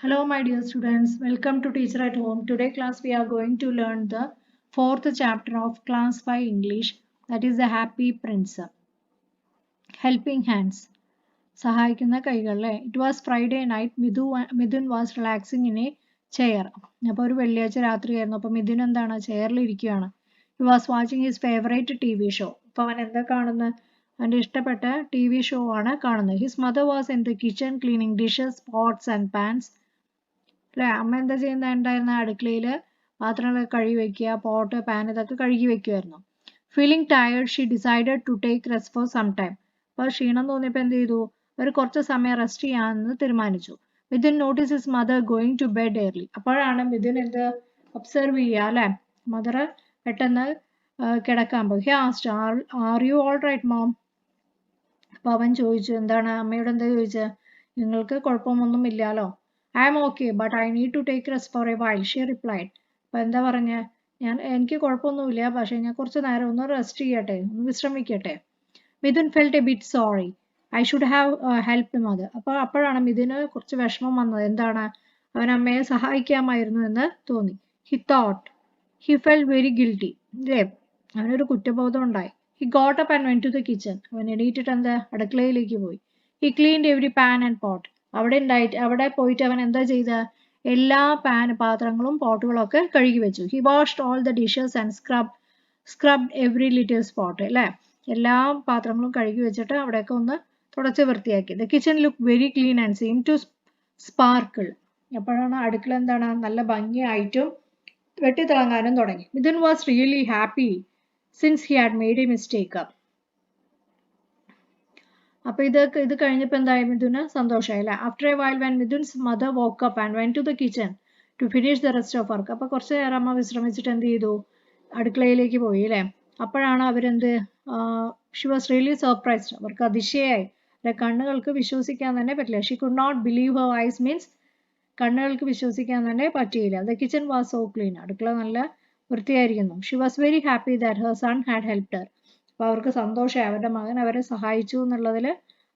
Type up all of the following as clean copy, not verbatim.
Hello my dear students, welcome to Teacher at Home. Today class we are going to learn the fourth chapter of class 5 English, that is the Happy Prince. Helping hands. സഹായിക്കുന്ന കൈകളെ. It was Friday night. Midun was relaxing in a chair. അപ്പോൾ ഒരു വെള്ളിയാഴ്ച രാത്രിയായിരുന്നു. അപ്പോൾ മിഥുൻ എന്താണ് ചെയറിൽ ഇരിക്കുകയാണ്. He was watching his favorite TV show. അപ്പോൾ അവൻ എന്താ കാണുന്നത്? അവൻ്റെ ഇഷ്ടപ്പെട്ട TV show ആണ് കാണുന്നത്. His mother was in the kitchen cleaning dishes, pots and pans. അല്ലേ, അമ്മ എന്താ ചെയ്യുന്നുണ്ടായിരുന്ന അടുക്കളയിൽ പാത്രങ്ങളൊക്കെ കഴുകി വെക്കുക, പോട്ട് പാൻ ഇതൊക്കെ കഴുകി വെക്കുമായിരുന്നു. Feeling tired she decided to take rest for some time. അപ്പോൾ ക്ഷീണം തോന്നിയപ്പോൾ എന്ത് ചെയ്തു? അവർ കുറച്ച് സമയം റെസ്റ്റ് ചെയ്യാമെന്ന് തീരുമാനിച്ചു. Mithun notices his mother going to bed early. അപ്പോഴാണ് മിഥുൻ എന്ത് ഒബ്സർവ് ചെയ്യുക അല്ലേ, മദർ പെട്ടെന്ന് കിടക്കാൻ പോയി. He asked, are you all right mom? അപ്പോൾ അവൻ ചോദിച്ചു, എന്താണ് അമ്മയോട് എന്താ ചോദിച്ചത്? നിങ്ങൾക്ക് കുഴപ്പമൊന്നും ഇല്ലല്ലോ. I am okay, but I need to take rest for a while, she replied. അപ്പോൾ എന്താ പറഞ്ഞ, എനിക്ക് കുഴപ്പമൊന്നുമില്ല, പക്ഷേ ഞാൻ കുറച്ച് നേരം ഒന്ന് റെസ്റ്റ് ചെയ്യട്ടെ, ഒന്ന് വിശ്രമിക്കട്ടെ. Mithun felt a bit sorry, I should have help mother. അപ്പോഴാണ് മിഥുന് കുറച്ച് വിഷമം വന്നത്. എന്താണ്, അവൻ അമ്മയെ സഹായിക്കാമായിരുന്നു എന്ന് തോന്നി. He thought, he felt very guilty. അല്ലേ, അവനൊരു കുറ്റബോധം ഉണ്ടായി. He got up and went to the kitchen. അവൻ എണീറ്റിട്ട് എന്താ അടുക്കളയിലേക്ക് പോയി. He cleaned every pan and pot. അവിടെ പോയിട്ട് അവൻ എന്താ ചെയ്ത, എല്ലാ പാത്രങ്ങളും പോട്ടുകളും ഒക്കെ കഴുകി വെച്ചു. He washed all the dishes and scrubbed every little spot. അല്ലേ, എല്ലാ പാത്രങ്ങളും കഴുകി വെച്ചിട്ട് അവിടെയൊക്കെ ഒന്ന് തുടച്ച് വൃത്തിയാക്കി. The kitchen look very clean and seem to sparkle. അപ്പോഴാണ് അടുക്കള എന്താണ് നല്ല ഭംഗിയായിട്ടും വെട്ടിത്തിളങ്ങാനും തുടങ്ങി. Mithun was really happy since he had made a mistake. അപ്പൊ ഇത് കഴിഞ്ഞപ്പോൾ എന്തായി, മിഥുന് സന്തോഷമായി അല്ലേ. After a while when Mithun's mother woke up and went to the kitchen to finish the rest of work. അപ്പൊ കുറച്ച് നേരം അമ്മ വിശ്രമിച്ചിട്ട് എന്ത് ചെയ്തു, അടുക്കളയിലേക്ക് പോയി അല്ലേ. അപ്പോഴാണ് അവരെന്ത്, ഷി വാസ് റിയലി സർപ്രൈസ്ഡ്. അവർക്ക് അതിശയായി, അല്ലെ, കണ്ണുകൾക്ക് വിശ്വസിക്കാൻ തന്നെ പറ്റില്ല. She could not believe her eyes, means കണ്ണുകൾക്ക് വിശ്വസിക്കാൻ തന്നെ പറ്റിയില്ല. The kitchen was so clean. അടുക്കള നല്ല വൃത്തിയായിരിക്കുന്നു. She was very happy that her son had helped her. അപ്പോൾ അവർക്ക് സന്തോഷമായി, അവരുടെ മകൻ അവരെ സഹായിച്ചു എന്നുള്ളതിൽ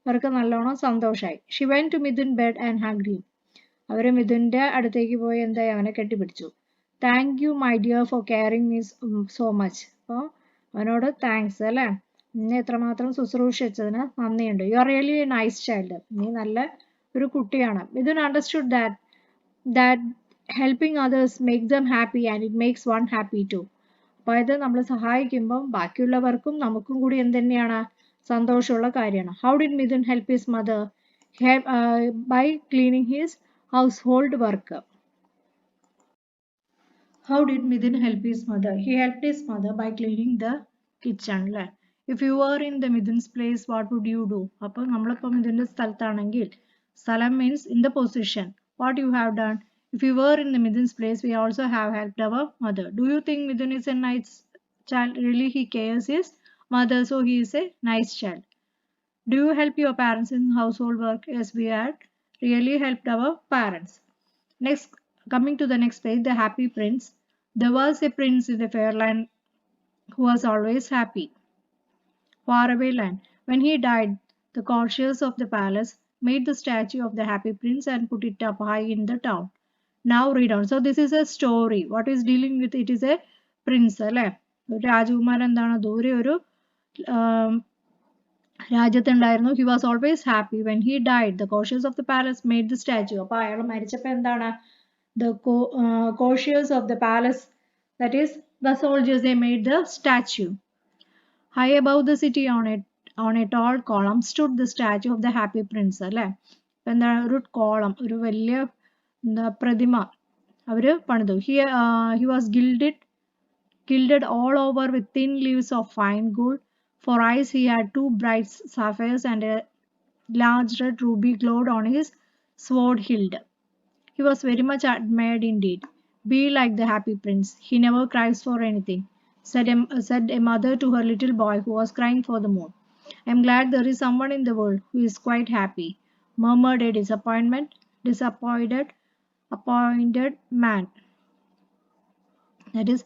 അവർക്ക് നല്ലോണം സന്തോഷമായി. She went to Mithun bed and hugged him. അവർ മിഥുൻ്റെ അടുത്തേക്ക് പോയി എന്തായി, അവനെ കെട്ടിപ്പിടിച്ചു. Thank you my dear for caring me so much. അപ്പോൾ അവനോട് താങ്ക്സ് അല്ലേ, നിന്നെ എത്രമാത്രം ശുശ്രൂഷിച്ചതിന് നന്ദിയുണ്ട്. You are really a nice child. നീ നല്ല ഒരു കുട്ടിയാണ്. Mithun understood that helping others make them happy and it makes one happy too. അപ്പോൾ ഇത് നമ്മൾ സഹായിക്കുമ്പം ബാക്കിയുള്ളവർക്കും നമുക്കും കൂടി എന്ത് തന്നെയാണ്, സന്തോഷമുള്ള കാര്യമാണ്. How did Mithun help his mother? By cleaning his household work. How did Midhin help his mother? He helped his mother by cleaning the kitchen. അല്ലേ, if you were in the Midhin's place, what would you do? അപ്പോൾ നമ്മളിപ്പോൾ മിഥുൻ്റെ സ്ഥലത്താണെങ്കിൽ, സ്ഥലം means in the position, what you have done. If you were in the Midhin's place, we also have helped our mother. Do you think Midhin is a nice child? Really, he cares his mother, so he is a nice child. Do you help your parents in household work? Yes, we had really helped our parents. Next, coming to the next page, the happy prince. There was a prince in the fair land who was always happy. Faraway land. When he died, the courtiers of the palace made the statue of the happy prince and put it up high in the town. Now read on. So this is a story. What is dealing with it is a prince. അല്ലേ, ഒരു രാജകുമാരൻ എന്താണ് ദൂരെ ഒരു രാജ്യത്തുണ്ടായിരുന്നു. He was always happy. When he died, the courtiers of the palace made the statue. അപ്പോൾ അയാൾ മരിച്ചപ്പോൾ എന്താണ്, the courtiers of the palace, that is the soldiers, they made the statue. High above the city on a tall column stood the statue of the happy prince. അല്ലേ, എന്താണ് ഒരു column, ഒരു വലിയ പ്രതിമ അവർ പണിതു. He was gilded all over with thin leaves of fine gold. For eyes he had two bright sapphires and a large red ruby glowed on his sword hilt. He was very much admired indeed. Be like the happy prince. He never cries for anything, said a mother to her little boy who was crying for the moon. I am glad there is someone in the world who is quite happy, murmured a disappointed man. That is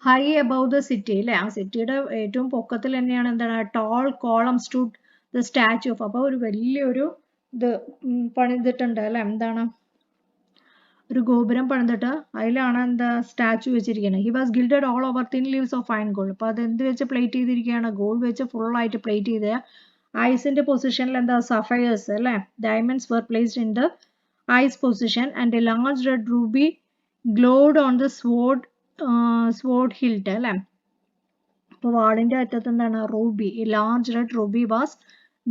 high above the city. അല്ലേ, ആ സിറ്റിയുടെ ഏറ്റവും പൊക്കത്തിൽ തന്നെയാണ് എന്താണ്, tall column stood the statue of. അപ്പോൾ ഒരു വലിയൊരു ഇത് പണിതിട്ടുണ്ട് അല്ലേ, എന്താണ് ഒരു ഗോപുരം പണിതിട്ട് അതിലാണ് എന്താ സ്റ്റാച്ചു വെച്ചിരിക്കുന്നത്. He was gilded all over thin leaves of fine gold. അപ്പോൾ അത് എന്ത് വെച്ച് പ്ലേറ്റ് ചെയ്തിരിക്കുകയാണ്? ഗോൾഡ് വെച്ച് ഫുള്ളായിട്ട് പ്ലേറ്റ് ചെയ്ത ഐസിന്റെ പൊസിഷനിൽ എന്താ സഫയേഴ്സ് അല്ലേ, diamonds were placed in the ice position and a large red ruby glowed on the sword hilt അല്ലേ. അപ്പോൾ വാളിന്റെ അറ്റത്ത് എന്താണ്? Ruby, a large red ruby was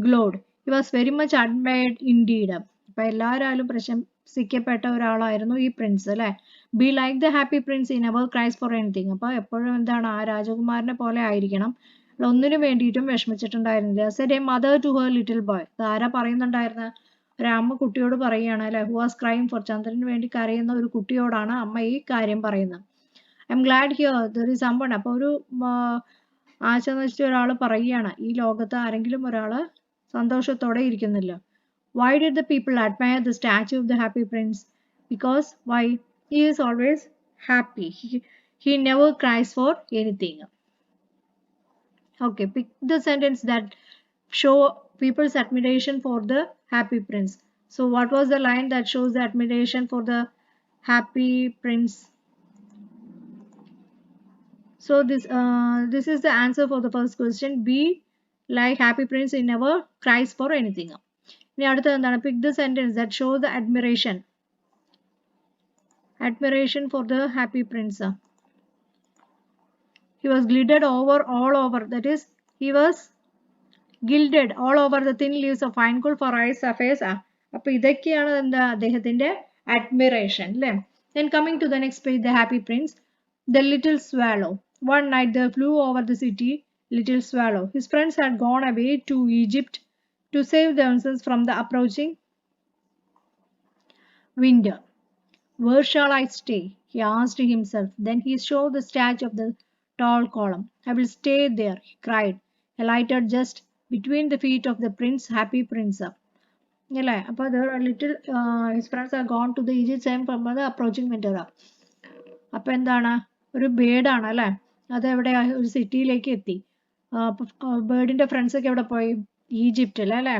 glowed. He was very much admired indeed. അപ്പൊ എല്ലാവരും പ്രശംസിക്കപ്പെട്ട ഒരാളായിരുന്നു ഈ പ്രിൻസ് അല്ലെ. Be like the happy Prince he never cries for anything. അപ്പൊ എപ്പോഴും എന്താണ്? ആ രാജകുമാരനെ പോലെ ആയിരിക്കണം, ഒന്നിനു വേണ്ടിയിട്ടും വിഷമിച്ചിട്ടുണ്ടായിരുന്നില്ല. said a mother to her little boy. ആരാ പറയുന്നുണ്ടായിരുന്ന? ഒരമ്മ കുട്ടിയോട് പറയുകയാണ് അല്ലെ. who was crying for. ചന്ദ്രന് വേണ്ടി കരയുന്ന ഒരു കുട്ടിയോടാണ് അമ്മ ഈ കാര്യം പറയുന്നത്. I'm glad here there is someone. അപ്പോൾ ഒരു ആശ നശിച്ച ഒരാൾ പറയുകയാണ്, ഈ ലോകത്ത് ആരെങ്കിലും ഒരാള് സന്തോഷത്തോടെ ഇരിക്കുന്നില്ല. Why did the people admire the statue of the happy prince? Because why? He is always happy. He never cries for anything. Okay, pick the sentence that show people's admiration for the happy prince. So what was the line that shows the admiration for the happy prince? So this is the answer for the first question. B like happy prince, he never cries for anything. ഇനി അടുത്തത് എന്താണ്? pick the sentence that shows the admiration for the happy prince. He was gilded over all over, that is he was gilded all over the thin leaves of fine gold for eyes surface. അപ്പോൾ ഇതൊക്കെയാണ് എന്താ അദ്ദേഹത്തിന്റെ admiration അല്ലേ. Then coming to the next page, the happy prince. The little swallow. One night there flew over the city little swallow. His friends had gone away to Egypt to save themselves from the approaching winter. Where shall I stay? He asked himself. Then he showed the statue of the tall column. I will stay there, he cried, alighted just between the feet of the prince, happy prince. അല്ലേ. അപ്പോൾ his friends are gone to the Egypt same from the approaching winter. അപ്പോൾ എന്താണ്? ഒരു ബേർഡാണ് അല്ലേ, അതെവിടെയാ? ഒരു സിറ്റിയിലേക്ക് എത്തി. ബേർഡിന്റെ friends ഒക്കെ എവിടെ പോയി? ഈജിപ്തിൽ അല്ലേ.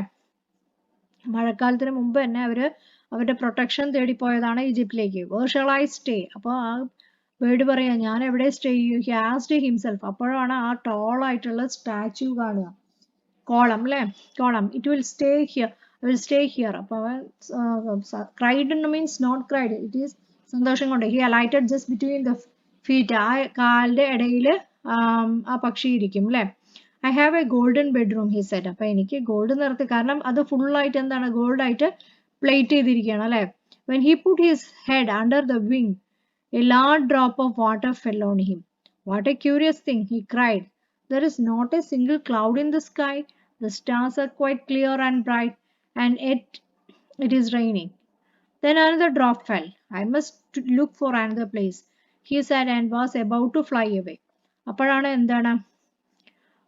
മഴക്കാലത്തിന് മുമ്പ് തന്നെ അവരുടെ പ്രൊട്ടക്ഷൻ തേടി പോയതാണ് ഈജിപ്തിലേക്ക്. Where shall I stay? അപ്പോൾ ആ ബേർഡ് പറയാ, ഞാൻ എവിടെ സ്റ്റേ ചെയ്യൂ? He asked himself. അപ്പോഴാണ് ആ ടോൾ ആയിട്ടുള്ള സ്റ്റാച്യു കാണുക, കോളം അല്ലേ, column. It will stay here, I will stay here. അപ്പോൾ cried means not cried, it is സന്തോഷം കൊണ്ട്. He alighted just between the feet. ആ കാലിന്റെ ഇടയിൽ ആ പക്ഷി ഇരിക്കും അല്ലേ. I have a golden bedroom, he said. അപ്പോൾ എനിക്ക് ഗോൾഡ് നിറത്ത്, കാരണം അത് ഫുള്ളായിട്ട് എന്താണ്? ഗോൾഡായിട്ട് പ്ലേറ്റ് ചെയ്തിരിക്കുകയാണ് അല്ലേ. When he put his head under the wing, a large drop of water fell on him. What a curious thing, he cried. There is not a single cloud in the sky. The stars are quite clear and bright, and yet it is raining. Then another drop fell. I must look for another place, he said, and was about to fly away. അപ്പോഴാണ് എന്താണ്?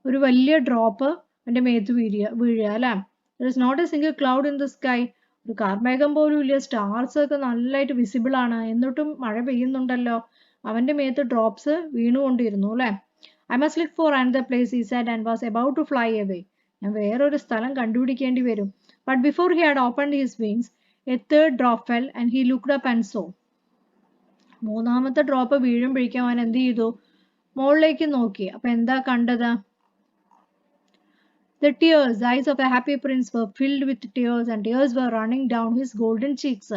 ഒരു വലിയ drop എൻ്റെ മേത്ത് വീഴുക അല്ലേ. There is not a single cloud in the sky. ഒരു കാർമേഘം പോലും ഇല്ല, സ്റ്റാർസ് ഒക്കെ നല്ലതായിട്ട് വിസിബിൾ ആണ്, എന്നിട്ടും മഴ പെയ്യുന്നുണ്ടല്ലോ. അവന്റെ മേത്ത് ഡ്രോപ്സ് വീണുകൊണ്ടിരുന്നു അല്ലേ. I must look for another place, he said, and was about to fly away. ഞാൻ വേറൊരു സ്ഥലം കണ്ടുപിടിക്കേണ്ടി വരും. But before he had opened his wings, a third drop fell, and he looked up and saw. മൂന്നാമത്തെ drop വീഴുമ്പോഴേക്കും അവൻ എന്ത് ചെയ്തു? മുകളിലേക്ക് നോക്കി. അപ്പൊ എന്താ കണ്ടത്? The tears, the eyes of a happy prince were filled with tears, and tears were running down his golden cheeks.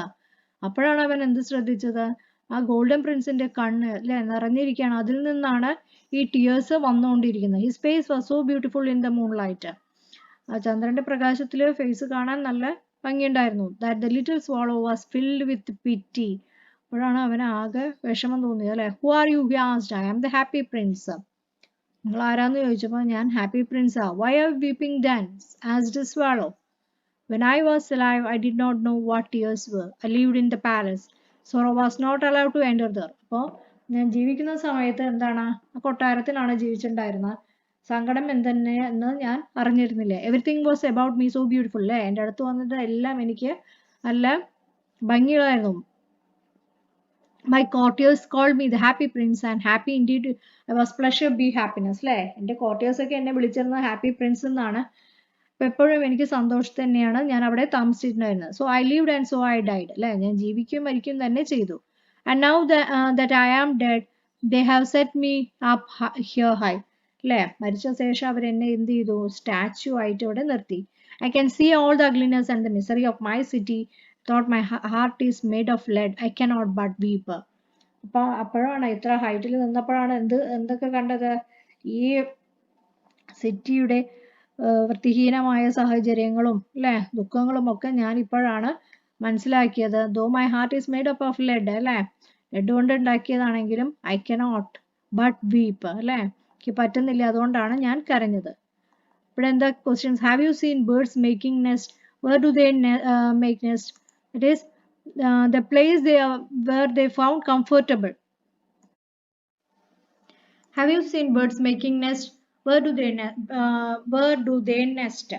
അപ്പോഴാണ് അവൻ എന്ത് ശ്രദ്ധിച്ചത്? ആ ഗോൾഡൻ പ്രിൻസിന്റെ കണ്ണ് അല്ലെ നിറഞ്ഞിരിക്കുകയാണ്, അതിൽ നിന്നാണ് ഈ ടിയേഴ്സ് വന്നുകൊണ്ടിരിക്കുന്നത്. His face was so beautiful in the moonlight. ചന്ദ്രന്റെ പ്രകാശത്തില് ഫേസ് കാണാൻ നല്ല ഭംഗിയുണ്ടായിരുന്നു. That the little swallow was filled with pity. അപ്പോഴാണ് അവന് ആകെ വിഷമം തോന്നിയത് അല്ലെ. Who are you? He asked. I am the happy prince. നിങ്ങൾ ആരാന്ന് ചോദിച്ചപ്പോൾ ഞാൻ happy പ്രിൻസാ. Why are you weeping then? asked the swallow. When I was alive, I did not know what tears were. I lived in the palace. Sorrow was not allowed to enter there. അപ്പോൾ ഞാൻ ജീവിക്കുന്ന സമയത്ത് എന്താണ്? കൊട്ടാരത്തിലാണ് ജീവിച്ചിട്ടുണ്ടായിരുന്നത്. സങ്കടം എന്തെന്നെ എന്ന് ഞാൻ അറിഞ്ഞിരുന്നില്ല. Everything was about me so beautiful. അല്ലേ, എൻ്റെ അടുത്ത് വന്നിട്ട് എല്ലാം എനിക്ക് നല്ല ഭംഗിയായിരുന്നു. My courtiers called me the happy prince, and happy indeed I was. Pleasure be happiness. അല്ലേ, എൻ്റെ കോർട്ടിയേഴ്സ് ഒക്കെ എന്നെ വിളിച്ചിരുന്നത് ഹാപ്പി പ്രിൻസ് എന്നാണ്. അപ്പോൾ എപ്പോഴും എനിക്ക് സന്തോഷം തന്നെയാണ്, ഞാൻ അവിടെ താമസിച്ചിട്ടുണ്ടായിരുന്നത്. So I lived and so I died, അല്ലേ, ഞാൻ ജീവിക്കും മരിക്കും തന്നെ ചെയ്തു. And now that I am dead they have set me up here high, അല്ലേ, മരിച്ച ശേഷം അവരെന്നെ എന്ത് ചെയ്തു, സ്റ്റാച്യു ആയിട്ട് ഇവിടെ നിർത്തി. I can see all the ugliness and the misery of my city, thought my heart is made of lead, I cannot but weep. അപ്പോൾ അപ്പോഴാണ്, ഇത്ര ഹൈറ്റിൽ നിന്നപ്പോഴാണ് എന്തൊക്കെ കണ്ടത്, ഈ സിറ്റിയുടെ വൃത്തിഹീനമായ സാഹചര്യങ്ങളും, അല്ലേ, ദുഃഖങ്ങളും ഒക്കെ ഞാൻ ഇപ്പോഴാണ് മനസ്സിലാക്കിയത്. Though my heart is made up of lead, അല്ലേ, ലെഡ് കൊണ്ട് ഉണ്ടാക്കിയതാണെങ്കിലും ഐ കനോട്ട് ബട്ട് വീപ്പ്, അല്ലേ, എനിക്ക് പറ്റുന്നില്ല, അതുകൊണ്ടാണ് ഞാൻ കരഞ്ഞത്. ഇവിടെ എന്താ questions? Have you seen birds making nest? Where do they make nest? It is the place where they found comfortable. Have you seen birds making nest? Where do they nest?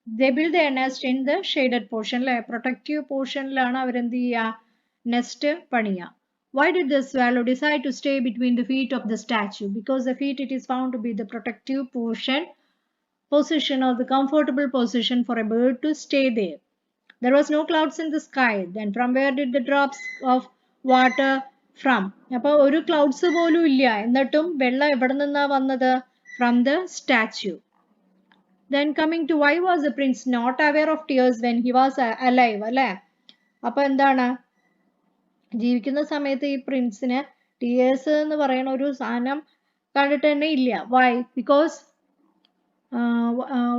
They build their nest in the shaded portion, like protective portion ലാണ് അവരെന്ത് ചെയ്യുക, nest പണിയുക. Why did the swallow decide to stay between the feet of the statue? Because the feet, it is found to be the protective position or the comfortable position for a bird to stay there. There was no clouds in the sky. Then from where did the drops of water from? അപ്പോൾ ഒരു clouds പോലും ഇല്ല, എന്നിട്ടും വെള്ളം എവിടെ നിന്നാ വന്നത്? From the statue. Then coming to why was the prince not aware of tears when he was alive, അല്ലേ? അപ്പോൾ എന്താണ്, ജീവിക്കുന്ന സമയത്ത് ഈ പ്രിൻസിന് ടിയേഴ്സ് എന്ന് പറയുന്ന ഒരു സാധനം കണ്ടിട്ട് തന്നെ ഇല്ല. Why? Because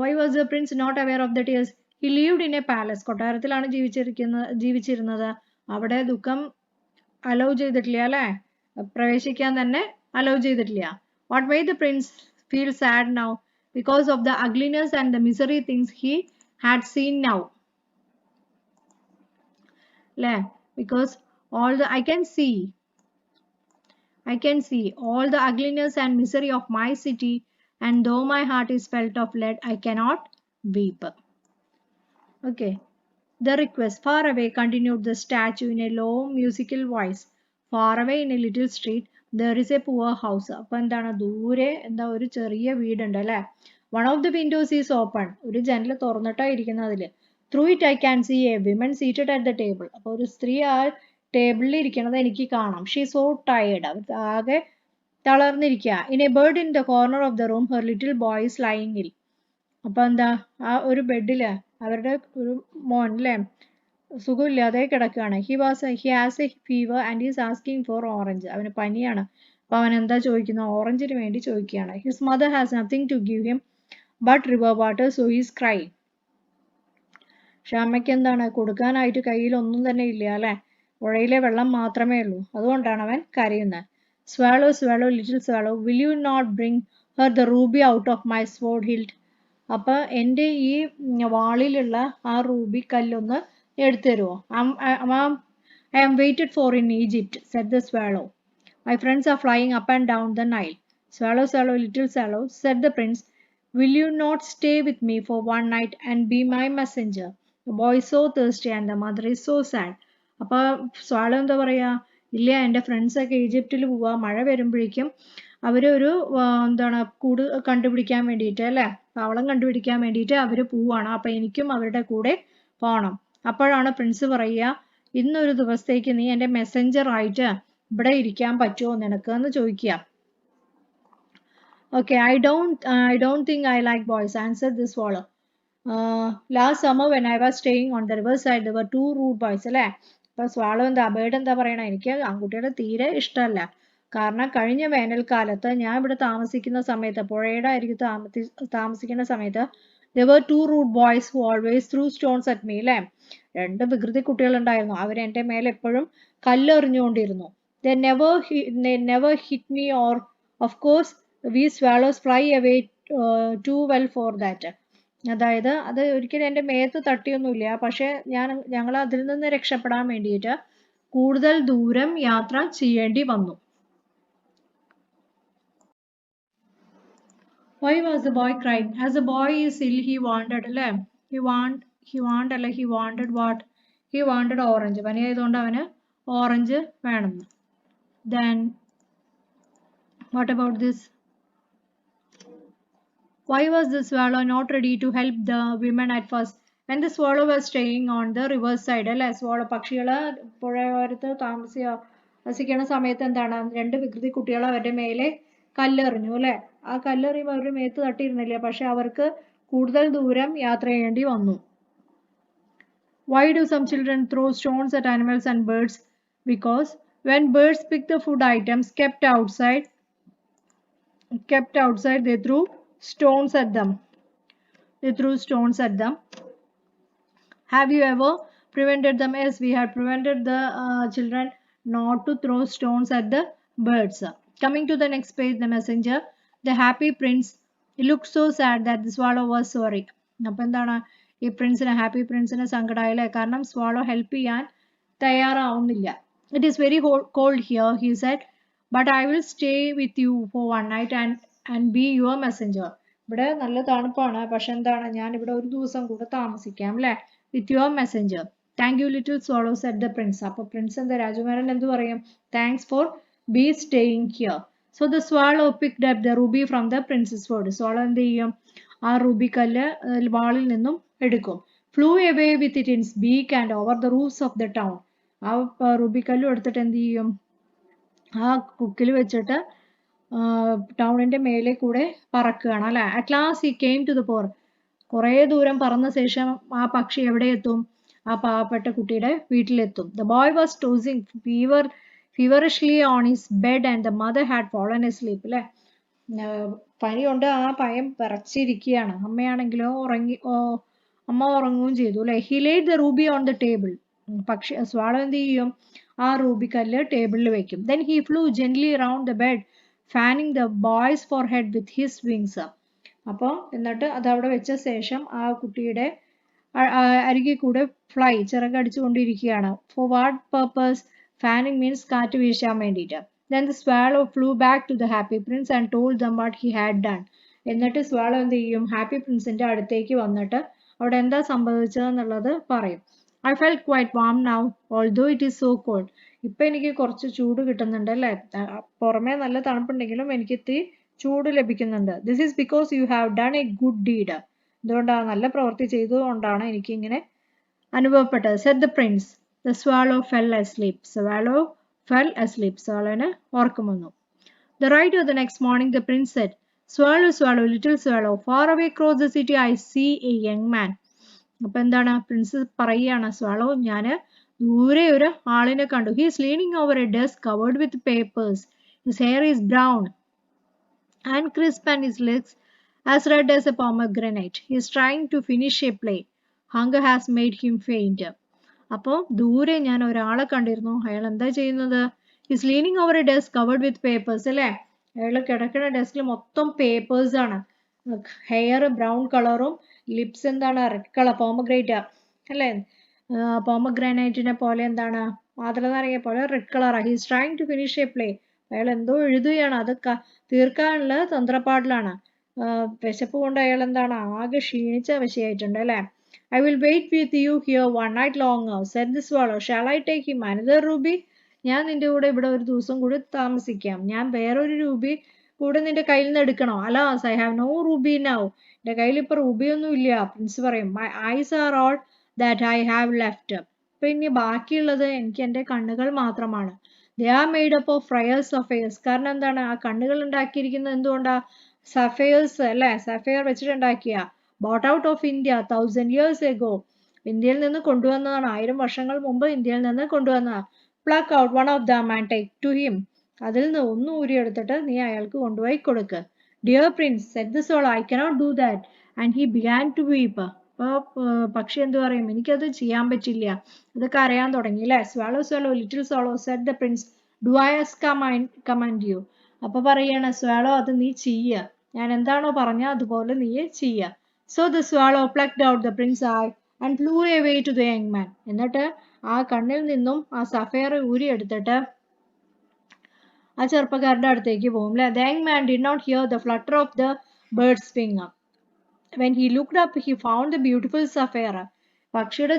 why was the prince not aware of the tears? He lived in a palace. കൊട്ടാരത്തിലാണ് ജീവിച്ചിരുന്നത്. അവിടെ ദുഃഖം അലൗ ചെയ്തിട്ടില്ല, അല്ലേ, പ്രവേശിക്കാൻ തന്നെ അലൗ ചെയ്തിട്ടില്ല. What made the prince feel sad now? Because of the ugliness and the misery things he had seen now. അല്ലേ, because I can see all the ugliness and misery of my city, and though my heart is felt of lead, I cannot weep. Okay. The request. Far away, continued the statue in a low musical voice. Far away in a little street, there is a poor house. അപ്പോൾ എന്താണ്, ദൂരെ എന്താ ഒരു ചെറിയ വീടുണ്ട്, അല്ലേ. One of the windows is open. ഒരു ജനൽ തുറന്നിട്ടായിരിക്കുന്നത് അതിൽ. Through it I can see a woman seated at the table. അപ്പോൾ ഒരു സ്ത്രീ ആ ടേബിളിൽ ഇരിക്കുന്നത് എനിക്ക് കാണാം. She is so tired. അവർ ആകെ തളർന്നിരിക്കുക. In a bed in the corner of the room, her little boy is lying ill. അപ്പോൾ എന്താ, ആ ഒരു ബെഡില് അവരുടെ ഒരു മോൻ, അല്ലേ, സുഖമില്ലാതെ കിടക്കുകയാണ്. He has a fever and is asking for orange. അവന് പനിയാണ്. അപ്പോൾ അവൻ എന്താ ചോദിക്കുന്നത്, ഓറഞ്ചിന് വേണ്ടി ചോദിക്കുകയാണ്. His mother has nothing to give him but river water, so he's cry. പക്ഷെ അമ്മയ്ക്ക് എന്താണ് കൊടുക്കാനായിട്ട് കയ്യിൽ ഒന്നും തന്നെ ഇല്ല, അല്ലേ, പുഴയിലെ വെള്ളം മാത്രമേ ഉള്ളൂ, അതുകൊണ്ടാണ് അവൻ കരയുന്നത്. Swallow swallow little swallow, will you not bring her the ruby out of my sword hilt? അപ്പോൾ എൻ്റെ ഈ വാളിലുള്ള ആ റൂബി കല്ലൊന്ന് എടുത്തു തരുമോ? I am waited for in Egypt, said the swallow. My friends are flying up and down the Nile. Swallow, swallow, little swallow, said the prince, will you not stay with me for one night and be my messenger? The boy is so thirsty and the mother is so sad. അപ്പോൾ swallow എന്താ പറയുക, ഇല്ല, എൻ്റെ ഫ്രണ്ട്സൊക്കെ ഈജിപ്തിൽ പോവുക, മഴ വരുമ്പോഴേക്കും അവരൊരു എന്താണ് കൂട് കണ്ടുപിടിക്കാൻ വേണ്ടിയിട്ട്, അല്ലേ, താവളം കണ്ടുപിടിക്കാൻ വേണ്ടിയിട്ട് അവർ പോവുകയാണ്. അപ്പം എനിക്കും അവരുടെ കൂടെ പോകണം. അപ്പോഴാണ് പ്രിൻസ് പറയുക, ഇന്നൊരു ദിവസത്തേക്ക് നീ എൻ്റെ മെസ്സഞ്ചർ ആയിട്ട് ഇവിടെ ഇരിക്കാൻ പറ്റുമോ നിനക്ക് എന്ന് ചോദിക്കുക. Okay, I don't think I like boys, answered the swallow. Last summer when I was staying on the riverside, there were two rude boys, അല്ലേ. അപ്പോൾ സ്വാളോ എന്താ, ബേർഡ് എന്താ പറയണ, എനിക്ക് ആൺകുട്ടികളെ തീരെ ഇഷ്ടമല്ല. കാരണം കഴിഞ്ഞ വേനൽക്കാലത്ത് ഞാൻ ഇവിടെ താമസിക്കുന്ന സമയത്ത്, പുഴയുടെ അരികത്ത് താമസിക്കുന്ന സമയത്ത്, there were two rude boys who always threw stones at me, അല്ലേ. രണ്ട് വികൃതി കുട്ടികളുണ്ടായിരുന്നു, അവരെൻ്റെ മേലെ എപ്പോഴും കല്ലെറിഞ്ഞുകൊണ്ടിരുന്നു. They never hit me, or of course we swallows fly away too well for that. അതായത് അത് ഒരിക്കലും എൻ്റെ മേത്ത് തട്ടിയൊന്നുമില്ല, പക്ഷെ ഞങ്ങൾ അതിൽ നിന്ന് രക്ഷപ്പെടാൻ വേണ്ടിയിട്ട് കൂടുതൽ ദൂരം യാത്ര ചെയ്യേണ്ടി വന്നു. Why was the boy crying? As the boy is ill, he wanted, അല്ലേ, he wanted what? He wanted orange. പനിയായതുകൊണ്ട് അവന് ഓറഞ്ച് വേണമെന്ന്. Then what about this? Why was the swallow not ready to help the women at first? When the swallow was staying on the riverside, അല്ലെ swallow പക്ഷികൾ പുഴയോരത്ത് വസിക്കുന്ന സമയത്ത് എന്താണ് രണ്ട് വികൃതി കുട്ടികൾ അവരുടെ മേലെ കല്ലെറിഞ്ഞു അല്ലെ. ആ കല്ലെറിയുമ്പോൾ അവരുടെ മേത്ത് തട്ടിയിരുന്നില്ല, പക്ഷെ അവർക്ക് കൂടുതൽ ദൂരം യാത്ര ചെയ്യേണ്ടി വന്നു. Why do some children throw stones at animals and birds? Because when birds pick the food items kept outside, they threw stones at them. Have you ever prevented them? Yes, we had prevented the children not to throw stones at the birds. Coming to the next page, the messenger, the happy prince, looked so sad that the swallow was sorry. അപ്പോൾ എന്താണ് ഈ പ്രിൻസിന്, happy പ്രിൻസിന് സങ്കടമായില്ലേ, കാരണം swallow help ചെയ്യാൻ തയ്യാറാവുന്നില്ല. It is very cold here, he said, but I will stay with you for one night and be your messenger. ഇവിടെ നല്ല തണുപ്പാണ്, പക്ഷെ എന്താണ് ഞാൻ ഇവിടെ ഒരു ദിവസം കൂടെ താമസിക്കാം അല്ലേ, with your messenger. Thank you little swallow, said the prince. അപ്പോൾ പ്രിൻസ് എന്താ, രാജകുമാരൻ എന്ത് പറയും, thanks for be staying here. So the swallow picked up the ruby from the prince's sword. swallow എന്ത് ചെയ്യും, ആ റൂബി കല്ല് വാളിൽ നിന്നും എടുക്കും. Flew away with it in its beak and over the roofs of the town. ആ Ruby കല്ലും എടുത്തിട്ട് എന്ത് ചെയ്യും, ആ കുക്കിൽ വെച്ചിട്ട് ടൗണിന്റെ മേലെ കൂടെ പറക്കുകയാണ് അല്ലെ. At last he came to the poor. കുറേ ദൂരം പറന്ന ശേഷം ആ പക്ഷി എവിടെ എത്തും, ആ പാവപ്പെട്ട കുട്ടിയുടെ വീട്ടിലെത്തും. The boy was tossing feverishly on his bed and the mother had fallen asleep. അല്ലെ, പനി കൊണ്ട് ആ പയ്യൻ വിറച്ചിരിക്കുകയാണ്, അമ്മയാണെങ്കിലോ അമ്മ ഉറങ്ങുകയും ചെയ്തു അല്ലെ. He laid the ruby on the table. പക്ഷി swallow എന്ത് ചെയ്യും, ആ റൂബി കല്ല് ടേബിളിൽ വെക്കും. Then he flew gently around the bed, fanning the boy's forehead with his wings. അപ്പോൾ എന്നിട്ട് അത് അവിടെ വെച്ച ശേഷം ആ കുട്ടിയുടെ അരികിൽ കൂടെ ചിറകടിച്ചു കൊണ്ടിരിക്കുകയാണ്. For what purpose? Fanning means കാറ്റ് വീശാൻ വേണ്ടിയിട്ട്. Then the swallow flew back to the happy prince and told them what he had done. എന്നിട്ട് swallow എന്ത് ചെയ്യും, ഹാപ്പി പ്രിൻസിന്റെ അടുത്തേക്ക് വന്നിട്ട് അവിടെ എന്താ സംഭവിച്ചതെന്നുള്ളത് പറയും. I felt quite warm now, although it is so cold. ഇപ്പൊ എനിക്ക് കുറച്ച് ചൂട് കിട്ടുന്നുണ്ട് അല്ലേ, പുറമേ നല്ല തണുപ്പുണ്ടെങ്കിലും എനിക്ക് ഇത്തിരി ചൂട് ലഭിക്കുന്നുണ്ട്. This is because you have done a good deed. എന്തുകൊണ്ടാണ്, നല്ല പ്രവൃത്തി ചെയ്തുകൊണ്ടാണ് എനിക്ക് ഇങ്ങനെ അനുഭവപ്പെട്ടത്. Said the prince. The swallow fell asleep. swallowന് ഉറക്കം വന്നു. The right of the next morning the prince said, Swallow, swallow, little swallow, far away across the city I see a young man. അപ്പൊ എന്താണ്, പ്രിൻസ് പറയുകയാണ്, swallow, ഞാന് ദൂരെ ഒരു ആളിനെ കണ്ടു. He is leaning over a desk covered with papers. His hair is brown and crisp and his legs as red as a pomegranate. He is trying to finish a play. Hunger has made him faint. അപ്പോൾ ദൂരെ ഞാൻ ഒരാളെ കണ്ടിരുന്നു, അയാൾ എന്താ ചെയ്യുന്നത്, He is leaning over a desk covered with papers. അല്ലേ, അയാൾ കിടക്കുന്ന ഡെസ്കിൽ മൊത്തം പേപ്പേഴ്സ് ആണ്. ഹെയർ ബ്രൗൺ കളറും ലിപ്സ് എന്താണ് റെഡ് കളർ, പോമഗ്രേറ്റ് അല്ലേ, പോമഗ്രാനൈറ്റിനെ പോലെ എന്താണ് മാതളനാരങ്ങയെ പോലെ റെഡ് കളറാണ്. He is trying to finish a play. അയാൾ എന്തോ എഴുതുകയാണ്, അത് തീർക്കാനുള്ള തന്ത്രപ്പാടിലാണ്. വിശപ്പ് കൊണ്ട് അയാൾ എന്താണ് ആകെ ക്ഷീണിച്ച വിഷയായിട്ടുണ്ട് അല്ലേ. I will wait with you here one night longer, said the swallow. Shall I take him another ruby? ഞാൻ നിന്റെ കൂടെ ഇവിടെ ഒരു ദിവസം കൂടി താമസിക്കാം. ഞാൻ വേറൊരു രൂപി കൂടെ നിന്റെ കയ്യിൽ നിന്ന് എടുക്കണോ? Alas, I have no ruby now. എന്റെ കയ്യിൽ ഇപ്പൊ ruby ഒന്നും ഇല്ല. പ്രിൻസ് പറയും, My eyes are all that I have left. ഇപ്പൊ ഇനി ബാക്കിയുള്ളത് എനിക്ക് എന്റെ കണ്ണുകൾ മാത്രമാണ്. They are made up of rare sapphires. കാരണം എന്താണ്, ആ കണ്ണുകൾ ഉണ്ടാക്കിയിരിക്കുന്നത് എന്തുകൊണ്ടാ, സഫയേഴ്സ് അല്ലെ, sapphire വെച്ചിട്ടുണ്ടാക്കിയ. Bought out of India 1000 years ago. ഇന്ത്യയിൽ നിന്ന് കൊണ്ടുവന്നതാണ്, 1000 വർഷങ്ങൾ മുമ്പ് ഇന്ത്യയിൽ നിന്ന് കൊണ്ടുവന്നതാണ്. Pluck out one of them and take to him. അതിൽ നിന്ന് ഒന്ന് ഊരിയെടുത്തിട്ട് നീ അയാൾക്ക് കൊണ്ടുപോയി കൊടുക്ക്. Dear prince, said the swallow, I cannot do that. And he began to weep. പക്ഷി എന്ത് പറയും, എനിക്കത് ചെയ്യാൻ പറ്റില്ല, അതൊക്കെ അറിയാൻ തുടങ്ങി അല്ലേ. Swallow, swallow, little swallow, said the prince, do I command you? അപ്പൊ പറയാണ് swallow, അത് നീ ചെയ്യുക, ഞാൻ എന്താണോ പറഞ്ഞ അതുപോലെ നീ ചെയ്യുക. So the swallow plucked out the prince's eye and flew away to the young man. എന്നിട്ട് ആ കണ്ണിൽ നിന്നും ആ സഫയർ ഊരിയെടുത്തിട്ട് ആ ചെറുപ്പക്കാരുടെ അടുത്തേക്ക് പോകും അല്ലെ. The young man did not hear the flutter of the bird's wing. When he looked up, he found the beautiful sapphire. പക്ഷിയുടെ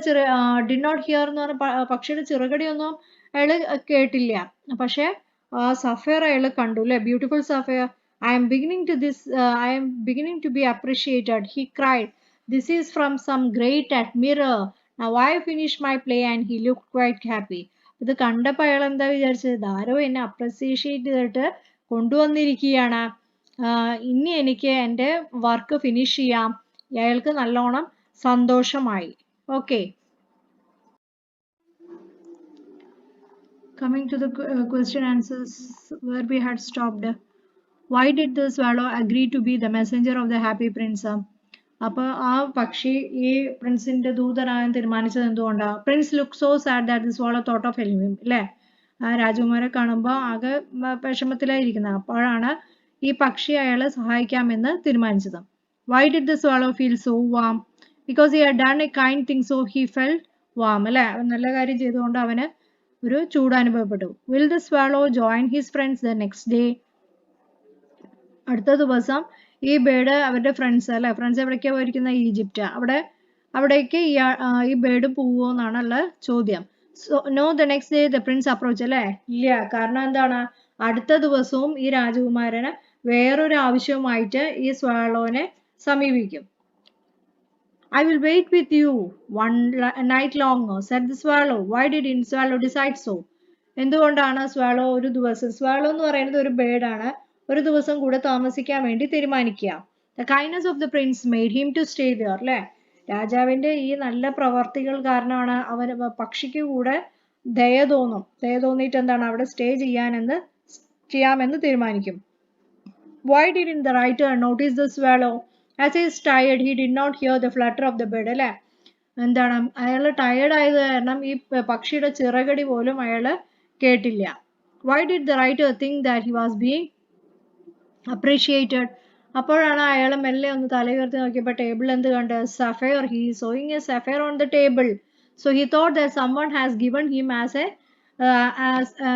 did not hear എന്ന് പറഞ്ഞ പക്ഷിയുടെ ചിറകടിയൊന്നും അയാൾ കേട്ടില്ല, പക്ഷെ സഫയർ അയാൾ കണ്ടു അല്ലെ, beautiful sapphire. I am beginning to be appreciated. He cried. This is from some great admirer. Now I finished my play and he looked quite happy. ഇത് കണ്ടപ്പോൾ അയാൾ എന്താ വിചാരിച്ചത്? ആരോ എന്നെ അപ്രിസിയേറ്റ് ചെയ്തിട്ട് കൊണ്ടുവന്നിരിക്കുകയാണ്. ഇനി എനിക്ക് എൻ്റെ വർക്ക് ഫിനിഷ് ചെയ്യാം. അയാൾക്ക് നല്ലോണം സന്തോഷമായി. Okay. Coming to the question answers where we had stopped. Why did the swallow agree to be the messenger of the happy prince? അപ്പോൾ ആ പക്ഷി ഈ പ്രിൻസിന്റെ ദൂതനാകാൻ തീരുമാനിച്ചത് എന്തുകൊണ്ടാണ്? Prince look so sad that the swallow thought of helping him. അല്ലേ? ആ രാജകുമാരെ കാണുമ്പോൾ ആകെ വിഷമത്തിലായിരിക്കുന്നത്. അപ്പോഴാണ് ഈ പക്ഷി അയാളെ സഹായിക്കാമെന്ന് തീരുമാനിച്ചത്. Why did the swallow feel so warm? Because he had done a kind thing, so he felt warm. അല്ലേ? നല്ല കാര്യം ചെയ്തുകൊണ്ട് അവന് ഒരു ചൂട് അനുഭവപ്പെട്ടു. Will the swallow join his friends the next day? അടുത്ത ദിവസം ഈ ബേർഡ് അവരുടെ ഫ്രണ്ട്സ് അല്ലെ, ഫ്രണ്ട്സ് എവിടേക്കാണ് പോയിരിക്കുന്നത്? ഈജിപ്റ്റ്. അവിടേക്ക് ഈ ബേർഡ് പോവുമോ എന്നാണുള്ള ചോദ്യം. So know the next day the Prince approach. അല്ലേ? ഇല്ല. കാരണം എന്താണ്? അടുത്ത ദിവസവും ഈ രാജകുമാരന് വേറൊരു ആവശ്യവുമായിട്ട് ഈ സ്വാളോനെ സമീപിക്കും. I will wait with you one night longer, said the swallow. Why did swallow decide so? എന്തുകൊണ്ടാണ് സ്വാളോ ഒരു ദിവസം, സ്വാളോ എന്ന് പറയുന്നത് ഒരു ബേർഡാണ്, ഒരു ദിവസം കൂടെ താമസിക്കാൻ വേണ്ടി തീരുമാനിക്കുക. The kindness of the prince made him to stay there. അല്ലേ? രാജാവിന്റെ ഈ നല്ല പ്രവർത്തികൾ കാരണമാണ് അവന് പക്ഷിക്ക് കൂടെ ദയ തോന്നിയിട്ട് എന്താണ് അവിടെ സ്റ്റേ ചെയ്യാമെന്ന് തീരുമാനിക്കും. Why didn't the writer notice the swallow? As he is tired, he did not hear the flutter of the bird. അല്ലേ? എന്താണ് അയാൾ ടയേർഡ് ആയത് കാരണം ഈ പക്ഷിയുടെ ചിറകടി പോലും അയാൾ കേട്ടില്ല. Why did the writer think that he was being appreciated? അപ്പോഴാണ് അയാൾ മെല്ലെ ഒന്ന് തല ഉയർത്തി നോക്കിയപ്പോൾ ടേബിൾ എന്ത് കണ്ട്? Sapphire. He is sewing a sapphire on the table. So he thought that someone has given him as a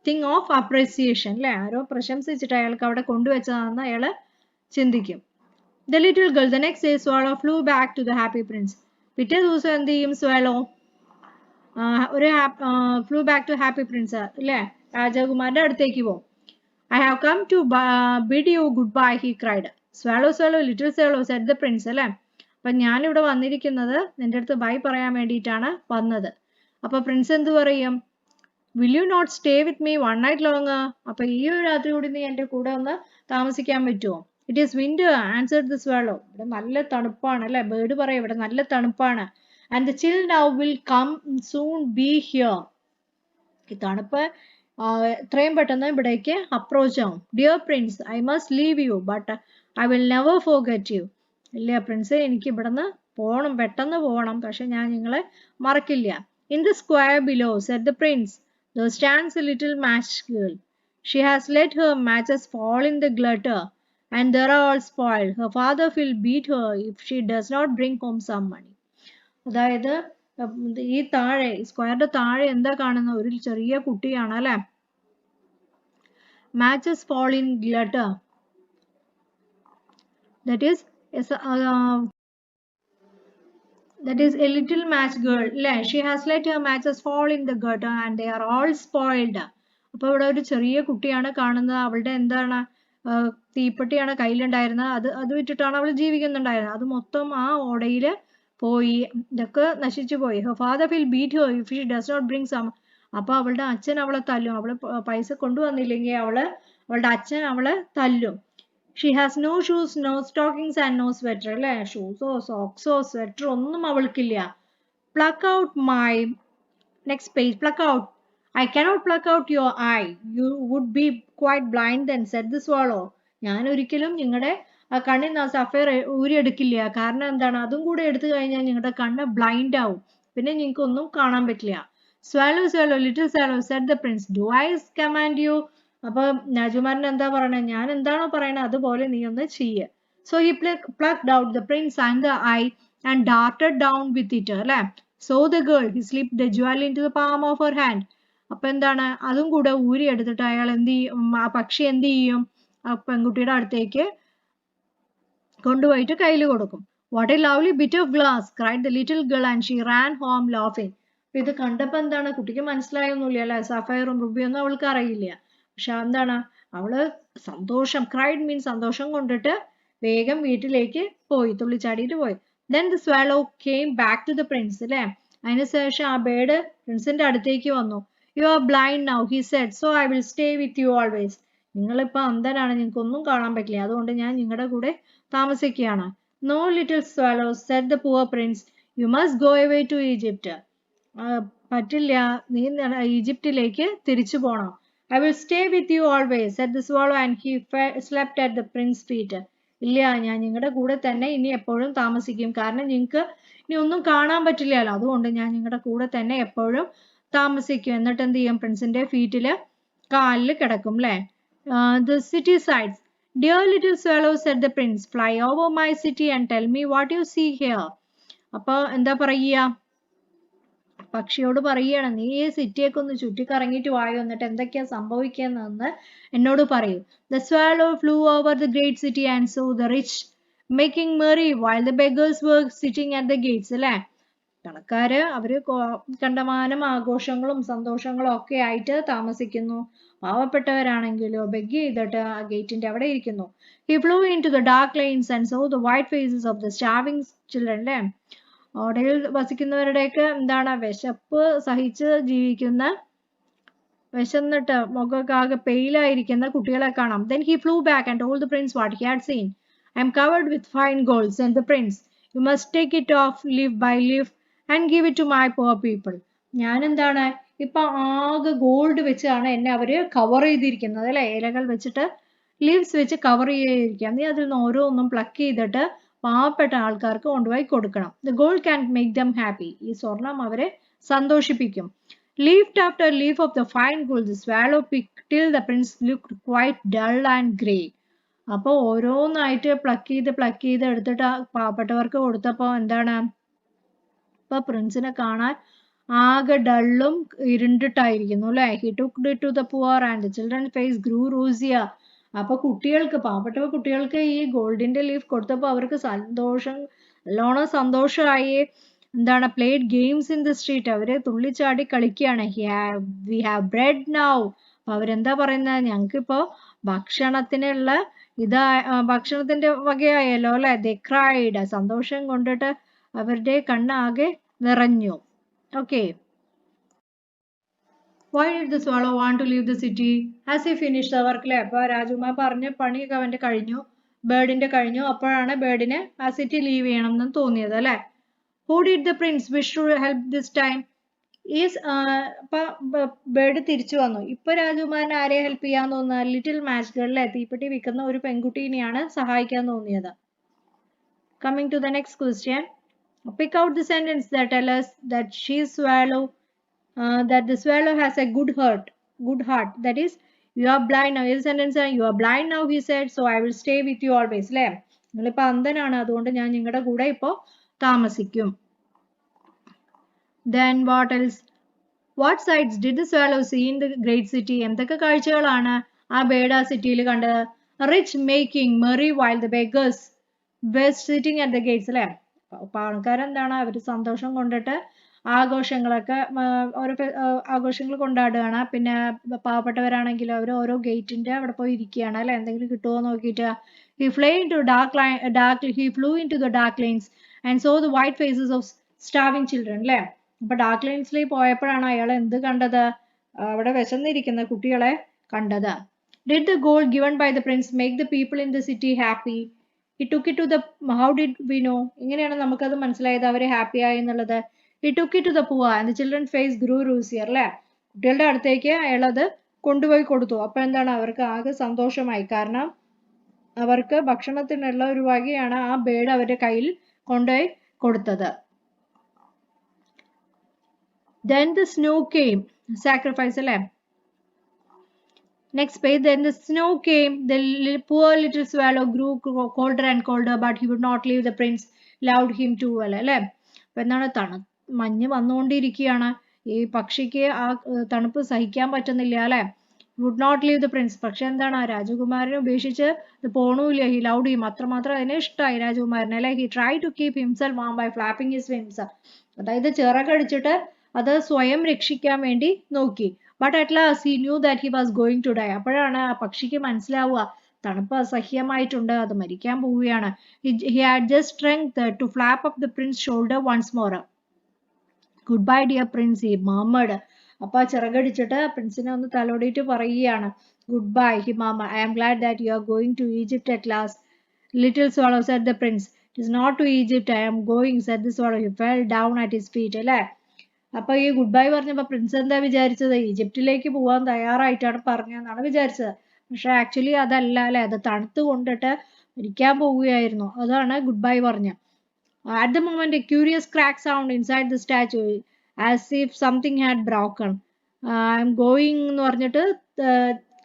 thing of appreciation. അല്ലേ? ആരോ പ്രശംസിച്ചിട്ട് അയാൾക്ക് അവിടെ കൊണ്ടുവച്ചതാണെന്ന് അയാൾ ചിന്തിക്കും. The little girl, the next day, swallow flew back to the happy prince. പിറ്റേ ദിവസം എന്ത് ചെയ്യും swallow? flew back to happy prince. അല്ലേ? രാജകുമാരന്റെ അടുത്തേക്ക് പോകും. I have come to bid you goodbye, he cried. Swallow, swallow, little swallow, said the prince. അല്ലേ? അപ്പൊ ഞാനിവിടെ വന്നിരിക്കുന്നത് നിന്റെ അടുത്ത് ബൈ പറയാൻ വേണ്ടിയിട്ടാണ് വന്നത്. അപ്പൊ പ്രിൻസ് എന്ത് പറയും? Will you not stay with me one night longer? അപ്പൊ ഈ ഒരു രാത്രി കൂടി നീ എൻ്റെ കൂടെ ഒന്ന് താമസിക്കാൻ പറ്റുമോ? It is winter, answered the swallow. ഇവിടെ നല്ല തണുപ്പാണ്. അല്ലെ? ബേർഡ് പറയും ഇവിടെ നല്ല തണുപ്പാണ്. And the chill now will come soon be here. ഈ തണുപ്പ് എത്രയും പെട്ടെന്ന് ഇവിടേക്ക് അപ്രോച്ച് ആവും. Dear prince, I must leave you, but I will never forget you. ഇല്ല പ്രിൻസ്, എനിക്ക് ഇവിടുന്ന് പോകണം, പെട്ടെന്ന് പോകണം, പക്ഷെ ഞാൻ നിങ്ങളെ മറക്കില്ല. In the square below, said the prince, there stands a little match girl. She has let her matches fall in the gutter, and they are all spoiled. Her father will beat her if she does not bring home some money. അതായത് ഈ താഴെ സ്ക്വയറിന്റെ താഴെ എന്താ കാണുന്ന ഒരു ചെറിയ കുട്ടിയാണ് അല്ലെ? Matches fall in gutter. That is a little match girl. അല്ലെ? She has let her matches fall in the gutter and they are all spoiled. അപ്പൊ ഇവിടെ ഒരു ചെറിയ കുട്ടിയാണ് കാണുന്നത്. അവളുടെ എന്താണ് തീപ്പെട്ടിയാണ് കയ്യിലുണ്ടായിരുന്നത്. അത് വിറ്റിട്ടാണ് അവൾ ജീവിക്കുന്നുണ്ടായിരുന്നത്. അത് മൊത്തം ആ ഓടയില് പോയി, ഇതൊക്കെ നശിച്ചു പോയി. Her father will beat her if she does not bring some. അപ്പൊ അവളുടെ അച്ഛൻ അവളെ തല്ലും. അവള് പൈസ കൊണ്ടുവന്നില്ലെങ്കിൽ അവളുടെ അച്ഛൻ അവളെ തല്ലും. She has no shoes, no stockings and no sweater. അല്ലേ? ഷൂസോ സോക്സോ സ്വെറ്ററോ ഒന്നും അവൾക്കില്ല. Pluck out my next page. Pluck out. I cannot pluck out your eye. You would be quite blind then, said the swallow. ഞാൻ ഒരിക്കലും നിങ്ങളുടെ കണ്ണിൽ നിന്ന് sapphire ഊരിയെടുക്കില്ല. കാരണം എന്താണ്? അതും കൂടെ എടുത്തു കഴിഞ്ഞാൽ നിങ്ങളുടെ കണ്ണ് ബ്ലൈൻഡ് ആവും, പിന്നെ നിങ്ങൾക്ക് ഒന്നും കാണാൻ പറ്റില്ല. Swallow, swallow, little swallow, said the prince. Do I command you? അപ്പൊ രാജകുമാരൻ എന്താ പറയണേ? ഞാൻ എന്താണോ പറയണത് അതുപോലെ നീ ഒന്ന് ചെയ്യ്. So he plucked out the prince and the eye and darted down with it. അല്ലെ? So the girl, he slipped the jewel into the palm of her hand. അപ്പൊ എന്താണ്? അതും കൂടെ ഊരി എടുത്തിട്ട് അയാൾ എന്ത് ചെയ്യും? ആ പക്ഷി എന്ത് ചെയ്യും? ആ പെൺകുട്ടിയുടെ അടുത്തേക്ക് കൊണ്ടുപോയിട്ട് കയ്യിൽ കൊടുക്കും. What a lovely bit of glass, cried the little girl and she ran home laughing. ഇത് കണ്ടപ്പോ എന്താണ്? കുട്ടിക്ക് മനസ്സിലായൊന്നുമില്ല അല്ലെ? സഫയറും റുബിയൊന്നും അവൾക്ക് അറിയില്ല. പക്ഷെ എന്താണ്? അവള് സന്തോഷം, cried means സന്തോഷം കൊണ്ടിട്ട് വേഗം വീട്ടിലേക്ക് പോയി, തുള്ളിച്ചാടിയിട്ട് പോയി. Then the swallow came back to the prince, അല്ലേ? അതിനുശേഷം ആ ബേർഡ് പ്രിൻസിന്റെ അടുത്തേക്ക് വന്നു. You are blind now, he said, so I will stay with you always. നിങ്ങളിപ്പോൾ അന്ധനാണ്, നിങ്ങൾക്ക് ഒന്നും കാണാൻ പറ്റില്ല, അതുകൊണ്ട് ഞാൻ നിങ്ങളുടെ കൂടെ താമസിക്കുകയാണ്. No, little swallow, said the poor prince, you must go away to Egypt. പറ്റില്ല, നീ ഈജിപ്തിലേക്ക് തിരിച്ചു പോണം. I will stay with you always, said the swallow, and he slept at the prince's feet. ഇല്ല, ഞാൻ നിങ്ങളുടെ കൂടെ തന്നെ ഇനി എപ്പോഴും താമസിക്കും, കാരണം നിങ്ങൾക്ക് ഇനി ഒന്നും കാണാൻ പറ്റില്ലല്ലോ, അതുകൊണ്ട് ഞാൻ നിങ്ങളുടെ കൂടെ തന്നെ എപ്പോഴും താമസിക്കും. എന്നിട്ട് എന്ത് ചെയ്യും, പ്രിൻസിന്റെ ഫീറ്റില് കാലിൽ കിടക്കും, അല്ലേ? The city sides. Dear little swallow, said the prince, fly over my city and tell me what you see here. അപ്പൊ എന്താ പറയുക, പക്ഷിയോട് പറയുകയാണ്, നീ ഈ സിറ്റിയൊക്കെ ഒന്ന് ചുറ്റിക്കറങ്ങിയിട്ട് വായോ, എന്നിട്ട് എന്തൊക്കെയാ സംഭവിക്കുന്നതെന്ന് എന്നോട് പറയൂ. The swallow flew over the great city and saw the rich making merry while the beggars were sitting at the gates, അല്ലേ? പണക്കാര് അവര് കണ്ടമാനം ആഘോഷങ്ങളും സന്തോഷങ്ങളും ഒക്കെ ആയിട്ട് താമസിക്കുന്നു, പാവപ്പെട്ടവരാണെങ്കിലോ ബെഗ് ചെയ്തിട്ട് ആ ഗേറ്റിന്റെ അവിടെ ഇരിക്കുന്നു. He flew into the dark lanes and saw the white faces of the starving children, അല്ലേ? ഓടയിൽ വസിക്കുന്നവരുടെയൊക്കെ എന്താണ്, വിശപ്പ് സഹിച്ച് ജീവിക്കുന്ന, വിശന്നിട്ട് മുഖമൊക്കെ ആകെ പെയിലായിരിക്കുന്ന കുട്ടികളെ കാണാം. Then he flew back and told the prince what he had seen. I am covered with fine gold, said the prince. You must take it off leaf by leaf and give it to my poor people. ഞാൻ എന്താണ് ഇപ്പൊ ആകെ gold വെച്ചാണ് എന്നെ അവര് cover ചെയ്തിരിക്കുന്നത്, അല്ലെ? ഇലകൾ വെച്ചിട്ട് ലീവ്സ് വെച്ച് കവർ ചെയ്തിരിക്കുക. നീ അതിൽ നിന്ന് ഓരോന്നും പ്ലക്ക് ചെയ്തിട്ട് പാവപ്പെട്ട ആൾക്കാർക്ക് കൊണ്ടുപോയി കൊടുക്കണം. The gold can make them happy. ഈ സ്വർണം അവരെ സന്തോഷിപ്പിക്കും. Leaf after leaf of the fine gold the swallow picked till the prince looked quite dull and grey. അപ്പോൾ ഓരോന്നായിട്ട് പ്ലക്ക് ചെയ്ത് എടുത്തിട്ട് പാവപ്പെട്ടവർക്ക് കൊടുത്തപ്പോൾ എന്താണ്, ഇപ്പൊ പ്രിൻസിനെ കാണാൻ ആകെ ഡള്ളും ഇരുണ്ടിട്ടായിരിക്കുന്നു, അല്ലെ? He took it to the poor and the children's face grew rosier. അപ്പൊ കുട്ടികൾക്ക്, പാവപ്പെട്ട കുട്ടികൾക്ക് ഈ ഗോൾഡിന്റെ ലീഫ് കൊടുത്തപ്പോ അവർക്ക് സന്തോഷം, നല്ലോണം സന്തോഷമായി. എന്താണ്, played games in the street, അവര് തുള്ളിച്ചാടി കളിക്കുകയാണ്. We have bread now. അവരെന്താ പറയുന്നത്, ഞങ്ങൾക്കിപ്പോ ഭക്ഷണത്തിനുള്ള ഭക്ഷണത്തിന്റെ വകയായല്ലോ, അല്ലെ? They cried. സന്തോഷം കൊണ്ടിട്ട് അവരുടെ കണ്ണാകെ നിറഞ്ഞു. Okay. Why did the swallow want to leave the city? Has he finished the work? അല്ലേ? അപ്പൊ രാജകുമാർ പറഞ്ഞ പണിയൊക്കെ അവന്റെ കഴിഞ്ഞു, ബേർഡിന്റെ കഴിഞ്ഞു. അപ്പോഴാണ് ബേർഡിന് ആ സിറ്റി ലീവ് ചെയ്യണം എന്ന് തോന്നിയത്, അല്ലെ? Who did the prince wish to help this time? Bird തിരിച്ചു വന്നു. ഇപ്പൊ രാജകുമാരൻ ആരെ ഹെൽപ്പ് ചെയ്യാൻ തോന്നുന്നത്? ലിറ്റിൽ മാച്ച് ഗേൾ, അല്ലെ? തീപ്പെട്ടി വിൽക്കുന്ന ഒരു പെൺകുട്ടീനെയാണ് സഹായിക്കാൻ തോന്നിയത്. Coming to the next question. Pick out the sentence that tell us that that the swallow has a good heart. That is, you are blind now. This sentence, you are blind now, he said, so I will stay with you always. അല്ലേ? നിങ്ങളിപ്പോ അന്ധനാണ്, അതുകൊണ്ട് ഞാൻ നിങ്ങളുടെ കൂടെ ഇപ്പോ താമസിക്കും. Then what else? What sights did the swallow see in the great city? എന്തൊക്കെ കാഴ്ചകളാണ് ആ ബേർഡ് ആ സിറ്റിയിൽ കണ്ടത്? Rich making merry while the beggars were sitting at the gates, അല്ലേ? പണക്കാരെന്താണ്, അവര് സന്തോഷം കൊണ്ടിട്ട് ആഘോഷങ്ങളൊക്കെ ഓരോ ആഘോഷങ്ങൾ കൊണ്ടാടുകയാണ്. പിന്നെ പാവപ്പെട്ടവരാണെങ്കിലും അവർ ഓരോ ഗേറ്റിന്റെ അവിടെ പോയി ഇരിക്കുകയാണ്, അല്ലെ? എന്തെങ്കിലും കിട്ടുമോ നോക്കിയിട്ട്. He flew into the dark lanes and saw the white faces of starving children, അല്ലെ? അപ്പൊ ഡാർക്ക് ലൈൻസിൽ പോയപ്പോഴാണ് അയാൾ എന്ത് കണ്ടത്? അവിടെ വിശന്നിരിക്കുന്ന കുട്ടികളെ കണ്ടത്. Did the gold given by the prince make the people in the city happy? He took it to the, how did we know? എങ്ങനെയാണ് നമുക്കത് മനസ്സിലായത് അവര് ഹാപ്പി ആയി എന്നുള്ളത്? He took it to the poor and the children's face grew rosier, അല്ലെ? കുട്ടികളുടെ അടുത്തേക്ക് അയാൾ അത് കൊണ്ടുപോയി കൊടുത്തു. അപ്പൊ എന്താണ്, അവർക്ക് ആകെ സന്തോഷമായി, കാരണം അവർക്ക് ഭക്ഷണത്തിനുള്ള ഒരു വകയാണ് ആ ബേർഡ് അവരുടെ കയ്യിൽ കൊണ്ടുപോയി കൊടുത്തത്. Then the snow came, sacrifice, അല്ലെ? Next page. Then the snow came. The poor little swallow grew colder and colder, but he would not leave the prince. Loved him too well, അല്ലെ? അപ്പൊ എന്താണ്, മഞ്ഞ് വന്നുകൊണ്ടിരിക്കുകയാണ്. ഈ പക്ഷിക്ക് ആ തണുപ്പ് സഹിക്കാൻ പറ്റുന്നില്ല, അല്ലെ? Would not leave the prince. പക്ഷെ എന്താണ്, ആ രാജകുമാരനെ ഉപേക്ഷിച്ച് ഇത് പോണൂല്ല. He loud him. അത്രമാത്രം അതിനെ ഇഷ്ടമായി രാജകുമാരനെ, അല്ലെ? He try to keep himself warm by flapping his wings. അതായത് ചിറകടിച്ചിട്ട് അത് സ്വയം രക്ഷിക്കാൻ വേണ്ടി നോക്കി. But at last he knew that he was going to die. അപ്പോഴാണ് ആ പക്ഷിക്ക് മനസ്സിലാവുക തണുപ്പ് അസഹ്യമായിട്ടുണ്ട്, അത് മരിക്കാൻ പോവുകയാണ്. He had just strength to flap up the prince's shoulder once more. Goodbye dear prince, he murmured. അപ്പൊ ചിറകടിച്ചിട്ട് പ്രിൻസിനെ ഒന്ന് തലോടിയിട്ട് പറയുകയാണ്. Goodbye, he murmured. I am glad that you are going to Egypt at last. Little swallow, said the prince. It is not to Egypt I am going, said the swallow. He fell down at his feet. അല്ലേ? അപ്പൊ ഈ good bye പറഞ്ഞപ്പോ Prince എന്താ വിചാരിച്ചത്? ഈജിപ്തിലേക്ക് പോകാൻ തയ്യാറായിട്ടാണ് പറഞ്ഞതെന്നാണ് വിചാരിച്ചത്. പക്ഷെ ആക്ച്വലി അതല്ല അല്ലെ, അത് തണുത്ത് കൊണ്ടിട്ട് മരിക്കാൻ പോവുകയായിരുന്നു. അതാണ് ഗുഡ് ബൈ പറഞ്ഞ. At the moment a curious crack sound inside the statue, as if something had broken. I am going എന്ന് പറഞ്ഞിട്ട്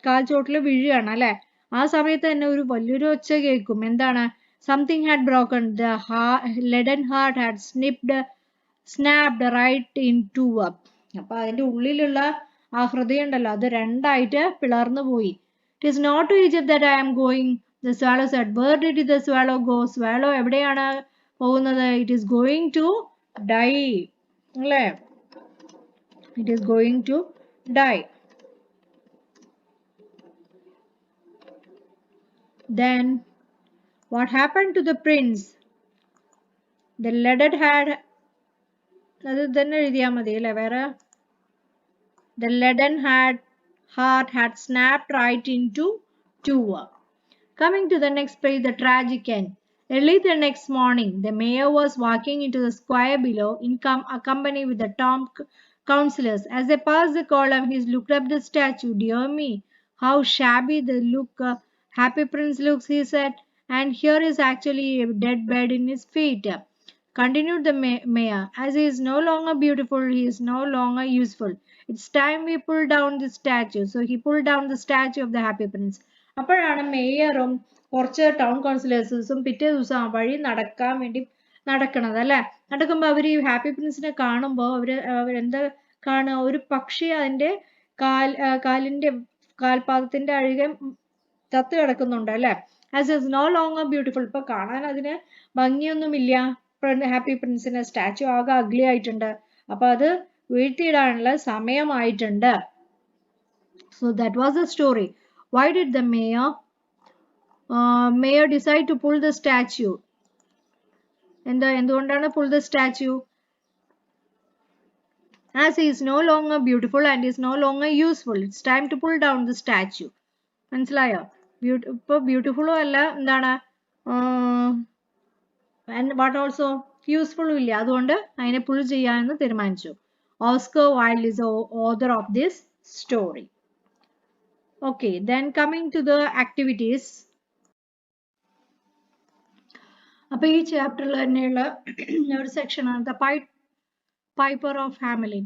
കാൽ ചോട്ടിൽ വീഴുകയാണ് അല്ലെ. ആ സമയത്ത് തന്നെ ഒരു വലിയൊരു ഒച്ച കേൾക്കും. എന്താണ്? Something had broken. The leaden heart had snapped right in two up. അപ്പൊ അതിന്റെ ഉള്ളിലുള്ള ആ ഹൃദയം ഉണ്ടല്ലോ, അത് രണ്ടായിട്ട് പിളർന്നു പോയി. It is not to Egypt that I am going, the swallow said. Where did the swallow go? Swallow എവിടെയാണ് പോകുന്നത്? It is going to die. അല്ലേ? It is going to die. Then what happened to the prince? The leaded had അത് തന്നെ എഴുതിയാൽ മതി അല്ലേ, വേറെ. The leaden heart had snapped right into two. Coming to the next page, the tragic end. Early the next morning, the mayor was walking into the square below, in company with the town councillors. As they passed the column, he looked up the statue. Dear me, how shabby the happy prince looks, he said. And here is actually a dead bird in his feet. Continued the mayor. As he is no longer beautiful, he is no longer useful. It's time we pull down the statue. So he pulled down the statue of the happy prince. അപ്പോഴാണ് മേയറും കുറച്ച് town കൗൺസിലേഴ്സും പിറ്റേ ദിവസം ആ വഴി നടക്കാൻ വേണ്ടി നടക്കണത് അല്ലെ. നടക്കുമ്പോൾ അവർ ഈ ഹാപ്പി പ്രിൻസിനെ കാണുമ്പോൾ അവരെന്താ കാണുക? ഒരു പക്ഷി അതിന്റെ കാൽപാദത്തിന്റെ അഴുകെ ചത്ത് കിടക്കുന്നുണ്ട് അല്ലെ. As is no longer beautiful. ഇപ്പൊ കാണാൻ അതിന് ഭംഗിയൊന്നുമില്ല. ഹാപ്പി പ്രിൻസിന്റെ സ്റ്റാച്ചു ആകെ അഗ്ലി ആയിട്ടുണ്ട്. അപ്പൊ അത് വീഴ്ത്തിയിടാനുള്ള സമയമായിട്ടുണ്ട്. So that was the story. Why did the mayor decide to pull the statue? എന്തുകൊണ്ടാണ് pull the statue? As he is no longer beautiful and is no longer useful, it's time to pull down the statue. മനസ്സിലായോ? ഇപ്പൊ ബ്യൂട്ടിഫുളും അല്ല, എന്താണ്, and but also useful ഇല്ല. അതുകൊണ്ട് അതിനെ pull ചെയ്യാമെന്ന് തീരുമാനിച്ചു. Oscar wild is the author of this story. Okay, then coming to the activities. അപ്പോൾ ഈ ചാപ്റ്ററിൽ തന്നെയുള്ള ഒരു സെക്ഷനാണ് The Piper of Hamelin.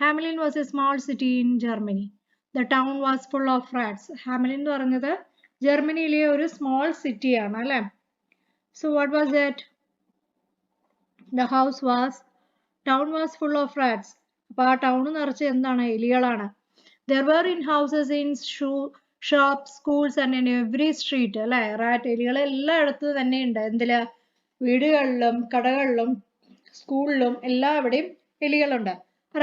Hamelin was a small city in Germany. The town was full of rats. Hamelin എന്ന് പറഞ്ഞത് ജർമ്മനിയിലെ ഒരു സ്മോൾ സിറ്റിയാണ് അല്ലേ. So what was that? The town was full of rats. അപ്പോൾ ആ ടൗൺ നിറച്ച് എന്താണ്? എലികളാണ്. There were in houses, in shops, schools and in every street. അല്ലേ, റാറ്റ് എലികൾ എല്ലായിടത്തും തന്നെ ഉണ്ട്. എന്തില്? വീടുകളിലും കടകളിലും സ്കൂളിലും എല്ലാവിടെയും എലികളുണ്ട്.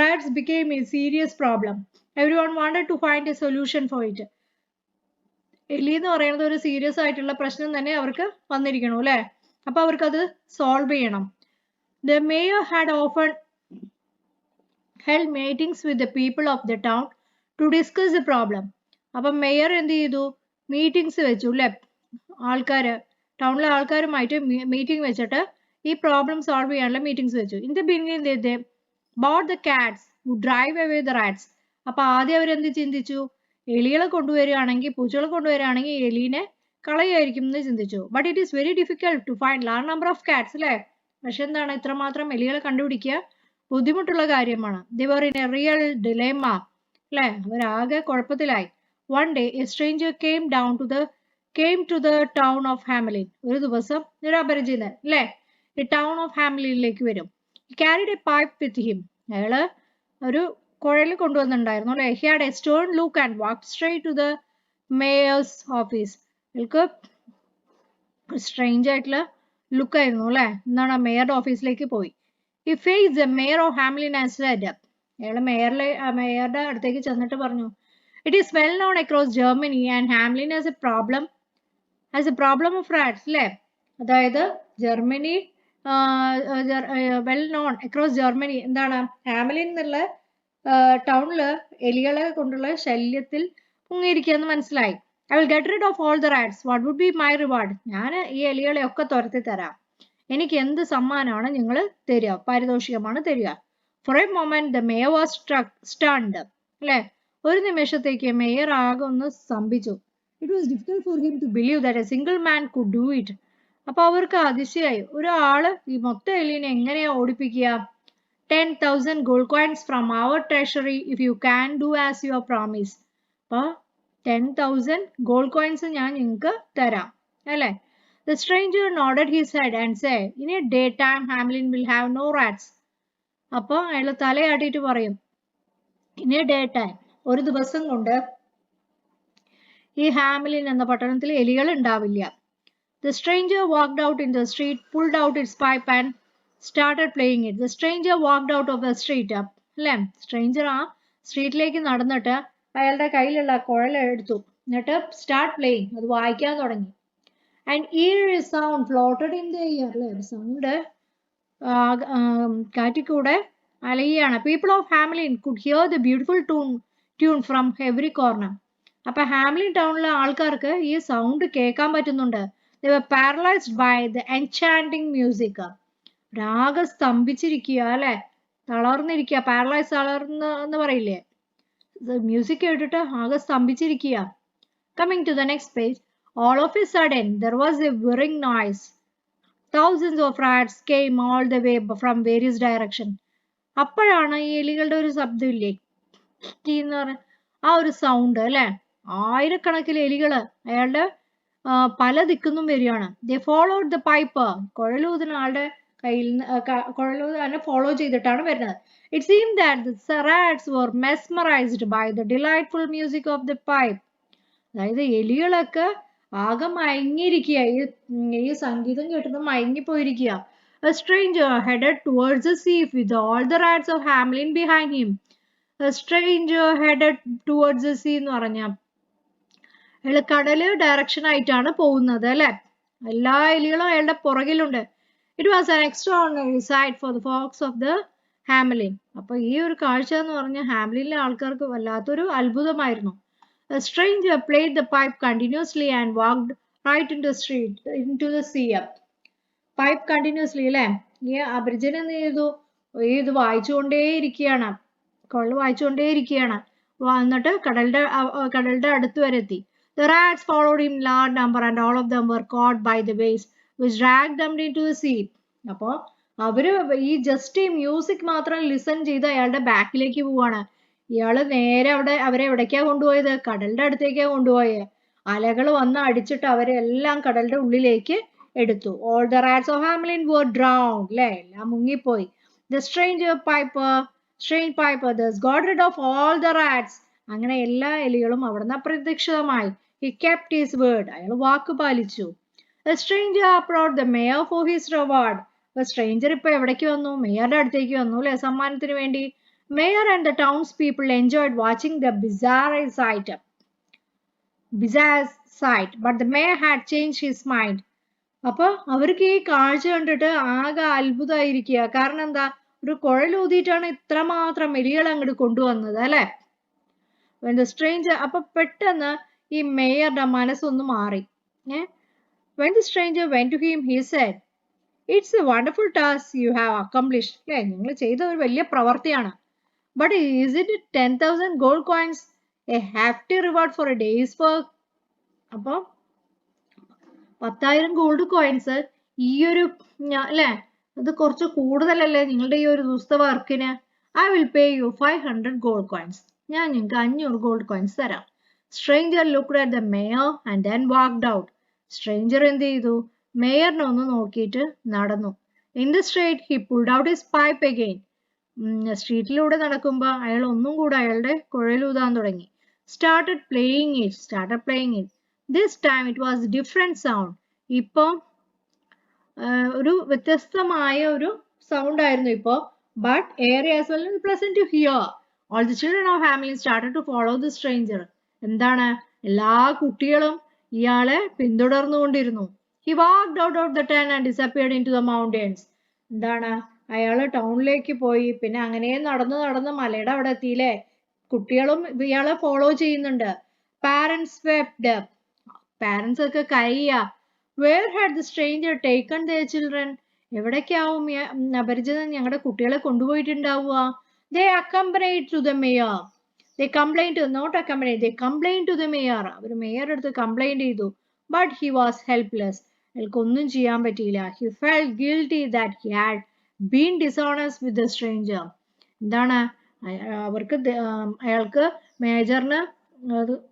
Rats became a serious problem. Everyone wanted to find a solution for it. എലി എന്ന് പറയുന്നത് ഒരു സീരിയസ് ആയിട്ടുള്ള പ്രശ്നം തന്നെ അവർക്ക് വന്നിരിക്കണു അല്ലേ. അപ്പൊ അവർക്കത് സോൾവ് ചെയ്യണം. The mayor had often held meetings with the people of the town to discuss the problem. അപ്പം മേയർ എന്ത് ചെയ്തു? മീറ്റിംഗ്സ് വെച്ചു അല്ലേ. ടൗണിലെ ആൾക്കാരുമായിട്ട് മീറ്റിംഗ് വെച്ചിട്ട് ഈ പ്രോബ്ലം സോൾവ് ചെയ്യാനുള്ള മീറ്റിംഗ്സ് വെച്ചു. In the beginning they bought the cats who drive away the rats. അപ്പൊ ആദ്യം അവരെന്ത് ചിന്തിച്ചു? എലികളെ കൊണ്ടുവരികയാണെങ്കിൽ, പൂച്ചകളെ കൊണ്ടുവരികയാണെങ്കിൽ എലീനെ കളയായിരിക്കും എന്ന് ചിന്തിച്ചു. But it is very difficult to find large number of cats അല്ലേ. പക്ഷെ എന്താണ്, ഇത്രമാത്രം എലികളെ കണ്ടുപിടിക്കുക ബുദ്ധിമുട്ടുള്ള കാര്യമാണ്. They were in a real dilemma അല്ലേ. അവരാകെ കുഴപ്പത്തിലായി. One day a stranger came to the town of Hamelin. ഒരു ദിവസം ഒരു അപരിചിതൻ അല്ലേ ഈ ടൗൺ ഓഫ് ഹാംലിനിലേക്ക് വരും. He carried a pipe with him. അയാള് ഒരു കുഴൽ കൊണ്ടുവന്നിട്ടുണ്ടായിരുന്നു അല്ലേ. He had a stern look and walked straight to the mayor's office. അയാൾക്ക് സ്ട്രേഞ്ച് ആയിട്ടുള്ള ലുക്ക് ആയിരുന്നു അല്ലേ. എന്താണ്, മേയറുടെ ഓഫീസിലേക്ക് പോയി. He faced the mayor of Hamelin and said, അയാൾ മേയറുടെ അടുത്തേക്ക് ചെന്നിട്ട് പറഞ്ഞു, it is well known across Germany and Hamelin has a problem of rats, അല്ലേ? അതായത് Germany well known across Germany എന്താണ്, ഹാംലിൻ എന്നുള്ള ടൗണില് എലികളെ കൊണ്ടുള്ള ശല്യത്തിൽ മുങ്ങിയിരിക്കുകയെന്ന് മനസ്സിലായി. I will get rid of all the rats, what would be my reward? ഞാൻ ഈ എലികളെ ഒക്കെ തുരത്തി തരാം, എനിക്ക് എന്ത് സമ്മാനമാണ് നിങ്ങൾ തരിക, പാരിതോഷികമാണ് തരിക. For a moment the mayor was stunned, അല്ലെ? ഒരു നിമിഷത്തേക്ക് മേയർ ആകെ ഒന്ന് സ്തംഭിച്ചു. It was difficult for him to believe that a single man could do it. അപ്പൊ അവർക്ക് അതിശയായി, ഒരാള് ഈ മൊത്തം എലിനെ എങ്ങനെയാ ഓടിപ്പിക്കുക? 10,000 gold coins from our treasury if you can do as you have promised. അപ്പൊ 10,000 gold coins ഞാൻ നിങ്ങൾക്ക് തരാം, അല്ലെ? The stranger nodded his head and said, in a daytime Hamlin will have no rats. അപ്പൊ അയാൾ തലയാട്ടിട്ട് പറയും, in a daytime, ഒരു ദിവസം കൊണ്ട് ഈ ഹാംലിൻ എന്ന പട്ടണത്തിൽ എലികൾ ഉണ്ടാവില്ല. The stranger walked out in the street, pulled out its pipe and started playing it. The stranger walked out of the street. അല്ലേ? സ്ട്രേഞ്ചർ ആ സ്ട്രീറ്റിലേക്ക് നടന്നിട്ട് അയാളുടെ കയ്യിലുള്ള കുഴൽ എടുത്തു, എന്നിട്ട് സ്റ്റാർട്ട് പ്ലേയിങ്, അത് വായിക്കാൻ തുടങ്ങി. And eerie sound floated in the air, അല്ലേ? സൗണ്ട് കാറ്റിക്കൂടെ അലയുകയാണ്. People of Hamelin could hear the beautiful tune from every corner. അപ്പൊ ഹാംലിൻ ടൗണിലെ ആൾക്കാർക്ക് ഈ സൗണ്ട് കേൾക്കാൻ പറ്റുന്നുണ്ട്. They were paralyzed by the enchanting music. രാഗ സ്തംഭിച്ചിരിക്കുക, അല്ലെ? തളർന്നിരിക്കുക, പാരലൈസ്, തളർന്ന് പറയില്ലേ? മ്യൂസിക് കേട്ടിട്ട് ആകെ സ്തംഭിച്ചിരിക്കുക. Coming to the next page, all of a sudden there was a whirring noise. Thousands of rats came all the way from various directions. അപ്പോഴാണ് ഈ എലികളുടെ ഒരു ശബ്ദമില്ലേ, എന്ന് പറഞ്ഞ ആ ഒരു സൗണ്ട്, അല്ലെ? ആയിരക്കണക്കിന് എലികള് അയാളുടെ പല ദിക്കുന്നും വരികയാണ്. They followed the piper. കുഴലൂതുന്ന ആളുടെ കയ്യിൽ കുഴലൂതാനെ ഫോളോ ചെയ്തിട്ടാണ് വരുന്നത്. It seemed that the rats were mesmerized by the delightful music of the pipe. അതായത് എലികളൊക്കെ ആകെ മയങ്ങിയിരിക്കുക, ഈ സംഗീതം കേട്ടത് മയങ്ങിപ്പോയിരിക്കുക. A stranger headed towards the sea with all the rats of Hamlin behind him. A stranger headed towards the sea എന്ന് പറഞ്ഞാൽ അയാൾ കടല് direction ആയിട്ടാണ് പോകുന്നത്, അല്ലെ? എല്ലാ എലികളും അയാളുടെ പുറകിലുണ്ട്. It was an extraordinary sight for the folks of the Hamelin. അപ്പൊ ഈ ഒരു കാഴ്ച എന്ന് പറഞ്ഞാൽ ഹാംലിനിലെ ആൾക്കാർക്ക് വല്ലാത്തൊരു അത്ഭുതമായിരുന്നു. A stranger played the pipe continuously and walked right into the sea. Pipe continuously, അല്ലെ? ഈ അപരിചിതൻ എന്ത് ചെയ്തു? ഇത് വായിച്ചുകൊണ്ടേയിരിക്കുകയാണ്, കൊള്ള വായിച്ചുകൊണ്ടേയിരിക്കുകയാണ്. എന്നിട്ട് കടലിന്റെ അടുത്ത് വരെ എത്തി. The rats followed him in large number and all of them were caught by the waves which dragged them into the sea. അപ്പൊ അവര് ഈ ജസ്റ്റ് ഈ മ്യൂസിക് മാത്രം ലിസൺ ചെയ്ത് അയാളുടെ ബാക്കിലേക്ക് പോവാണ്. ഇയാള് നേരെ അവരെ എവിടേക്കാ കൊണ്ടുപോയത്? കടലിന്റെ അടുത്തേക്കാ കൊണ്ടുപോയത്. അലകൾ വന്ന് അടിച്ചിട്ട് അവരെ എല്ലാം കടലിന്റെ ഉള്ളിലേക്ക് എടുത്തു. All the rats of Hamlin were drowned, അല്ലെ? എല്ലാം മുങ്ങിപ്പോയി. The strange piper thus got rid of all the rats. അങ്ങനെ എല്ലാ എലികളും അവിടുന്ന് അപ്രത്യക്ഷിതമായി. He kept his word. അയാൾ വാക്ക് പാലിച്ചു. A stranger approached the mayor for his reward. stranger ഇപ്പൊ എവിടേക്ക് വന്നു? മേയറുടെ അടുത്തേക്ക് വന്നു, അല്ലെ? സമ്മാനത്തിന് വേണ്ടി. Mayor and the townspeople enjoyed watching the bizarre sight. But the mayor had changed his mind. അപ്പൊ അവർക്ക് ഈ കാഴ്ച കണ്ടിട്ട് ആകെ അത്ഭുതമായിരിക്കുക. കാരണം എന്താ? ഒരു കുഴലൂതിയിട്ടാണ് ഇത്രമാത്രം എലികൾ അങ്ങോട്ട് കൊണ്ടുവന്നത്, അല്ലെ? When the stranger, അപ്പൊ പെട്ടെന്ന് ഈ മേയറുടെ മനസ്സൊന്ന് മാറി. When the stranger went to him, he said, it's a wonderful task you have accomplished. അല്ലെ? നിങ്ങൾ ചെയ്ത ഒരു വലിയ പ്രവർത്തിയാണ്. But isn't it 10,000 gold coins a hefty reward for a day's work? അപ്പൊ 10,000 ഗോൾഡ് കോയിൻസ് ഈ ഒരു, അല്ലെ, അത് കുറച്ച് കൂടുതലല്ലേ നിങ്ങളുടെ ഈ ഒരു ദിവസത്തെ വർക്കിന്? I will pay you 500 gold coins. ഞാൻ നിങ്ങൾക്ക് 500 ഗോൾഡ് കോയിൻസ് തരാം. Stranger looked at the mayor and then walked out. Stranger എന്ത് ചെയ്തു? മേയറിനെ ഒന്ന് നോക്കിയിട്ട് നടന്നു. In the street he pulled out his pipe again. സ്ട്രീറ്റിലൂടെ നടക്കുമ്പോൾ അയാൾ ഒന്നും കൂടെ അയാളുടെ കുഴലൂതാൻ തുടങ്ങി. Started playing it. This time it was different sound. ഇപ്പൊ ഒരു വ്യത്യസ്തമായ ഒരു സൗണ്ട് ആയിരുന്നു ഇപ്പോ but air as well is pleasant to hear. All the children of family started to follow the stranger. എന്താണ് എല്ലാ കുട്ടികളും ഇയാളെ പിന്തുടർന്നുകൊണ്ടിരുന്നു. He walked out of the town and disappeared into the mountains. എന്താണ് അയാള് ടൗണിലേക്ക് പോയി പിന്നെ അങ്ങനെ നടന്ന് നടന്ന് മലയുടെ അവിടെ എത്തിയില്ലേ. കുട്ടികളും ഇയാളെ ഫോളോ ചെയ്യുന്നുണ്ട്. Parents wept. Parents ഒക്കെ കരയുക. Where had the stranger taken their children? എവിടേക്കാവും അപരിചിതൻ ഞങ്ങളുടെ കുട്ടികളെ കൊണ്ടുപോയിട്ടുണ്ടാവുക? They accompanied to the mayor. They complained to, not accompanied, they complained to the mayor. അവർ മേയർ അടുത്ത് കംപ്ലൈന്റ് ചെയ്തു. But he was helpless. അയാൾക്കൊന്നും ചെയ്യാൻ പറ്റിയില്ല. He felt guilty that he had been dishonest with the stranger. എന്താണ് അവർക്ക് അയാൾക്ക് മേജറിന്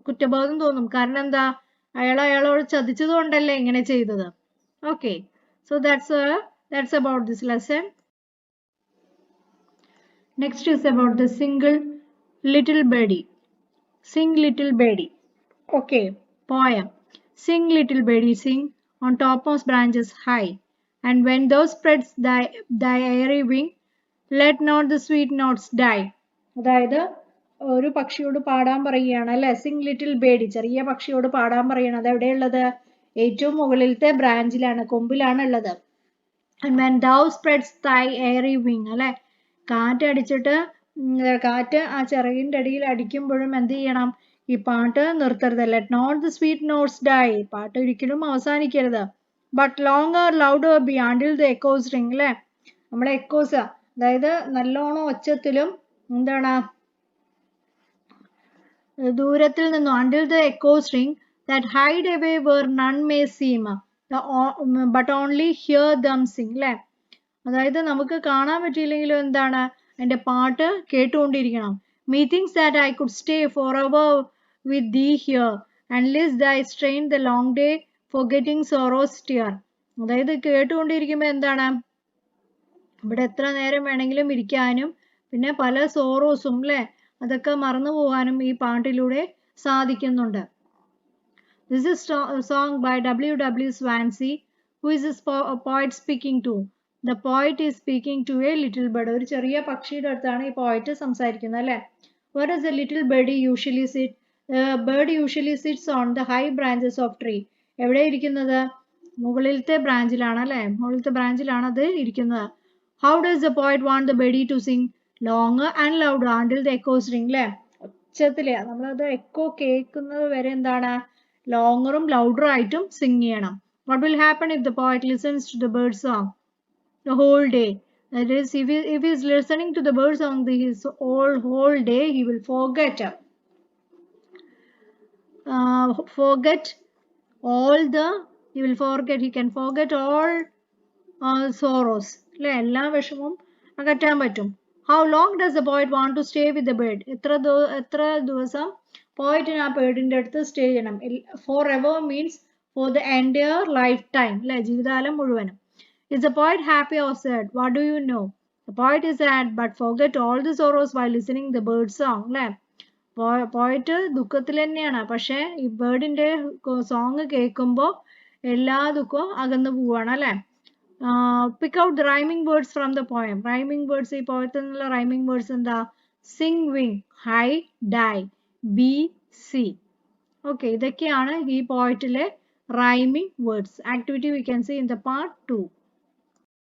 കുറ്റബോധം തോന്നും. കാരണം എന്താ അയാളോട് ചതിച്ചത് കൊണ്ടല്ലേ ഇങ്ങനെ ചെയ്തത്. Okay, so that's about this lesson. Next is about the single little birdie. Sing little birdie. Okay, poem. Sing little birdie, sing on topmost branches high, and when thou spreads thy airy wing, let not the sweet notes die. അതായത് ഒരു പക്ഷിയോട് പാടാൻ പറയുകയാണ് അല്ലെ. Singh little birdie, ചെറിയ പക്ഷിയോട് പാടാൻ പറയുകയാണ്. അത് എവിടെയുള്ളത്? ഏറ്റവും മുകളിലത്തെ ബ്രാഞ്ചിലാണ്, കൊമ്പിലാണ് ഉള്ളത്. And when thou spreads thy airy wing, അല്ലെ, കാറ്റടിച്ചിട്ട് കാറ്റ് ആ ചിറകിൻ്റെ അടിയിൽ അടിക്കുമ്പോഴും എന്ത് ചെയ്യണം? ഈ പാട്ട് നിർത്തരുത്. Let not the sweet notes die. പാട്ട് ഒരിക്കലും അവസാനിക്കരുത്. But longer louder be until the echoes ring, അല്ലെ, നമ്മളെ എക്കോസ്, അതായത് നല്ലോണം ഒച്ചത്തിലും എന്താണ് ദൂരത്തിൽ നിന്നും until the echoes ring that hide away where none may seem, but only hear them sing, അല്ലെ, അതായത് നമുക്ക് കാണാൻ പറ്റിയില്ലെങ്കിലും എന്താണ് എൻ്റെ പാട്ട് കേട്ടുകൊണ്ടിരിക്കണം. Methinks that I could stay forever with thee here and list thy strain the long day forgetting sorrow's tear. അതായത് കേട്ടുകൊണ്ടിരിക്കുമ്പോൾ എന്താണ് ഇവിടെ എത്ര നേരം വേണമെങ്കിലും ഇരിക്കാനും പിന്നെ പല സോറോസും അല്ലെ അതൊക്കെ മറന്നു പോകാനും ഈ പാട്ടിലൂടെ സാധിക്കുന്നുണ്ട്. This is a song by W. Swansea, who is a poet speaking to. The poet is speaking to a little bird. ഒരു ചെറിയ പക്ഷിയുടെ അടുത്താണ് ഈ പോയറ്റ് സംസാരിക്കുന്നത് അല്ലെ. Where does the little birdie usually sit? The bird usually sits on the high branches of tree. എവിടെ ഇരിക്കുന്നത്? മുകളിലത്തെ ബ്രാഞ്ചിലാണ് അല്ലെ, മുകളിലത്തെ ബ്രാഞ്ചിലാണ് അത് ഇരിക്കുന്നത്. How does the poet want the birdie to sing? Longer and louder until the echoes ring, അല്ലെ, ഒച്ചത്തില് നമ്മളത് echo കേൾക്കുന്നത് വരെ എന്താണ് ലോങ്ങറും ലൗഡർ ആയിട്ടും സിങ് ചെയ്യണം. What will happen if the poet listens to the bird song the whole day? That is, if he is listening to the bird song his whole day, he will forget all the, he can forget all sorrows, അല്ലെ, എല്ലാ വിഷമവും അകറ്റാൻ പറ്റും. How long does the poet want to stay with the bird? എത്ര ദിവസം പോയിട്ടിന് ആ ബേർഡിൻ്റെ അടുത്ത് stay ചെയ്യണം? Forever means for the entire lifetime, അല്ലെ, ജീവിതകാലം മുഴുവനും. Is the poet happy or sad? What do you know? The poet is sad but forget all the sorrows while listening the bird song, അല്ലെ, പോയിട്ട് ദുഃഖത്തിൽ തന്നെയാണ്, പക്ഷെ ഈ ബേർഡിൻ്റെ സോങ് കേൾക്കുമ്പോൾ എല്ലാ ദുഃഖവും അകന്നു പോവാണ് അല്ലെ. Pick out the rhyming words from the poem. Rhyming words, ഈ പോയത്തിൽ നിന്നുള്ള rhyming words എന്താ? Sing, wing, high, die, be, see. Okay, ഇതൊക്കെയാണ് ഈ പോയറ്റിലെ rhyming words. Activity we can see in the part 2.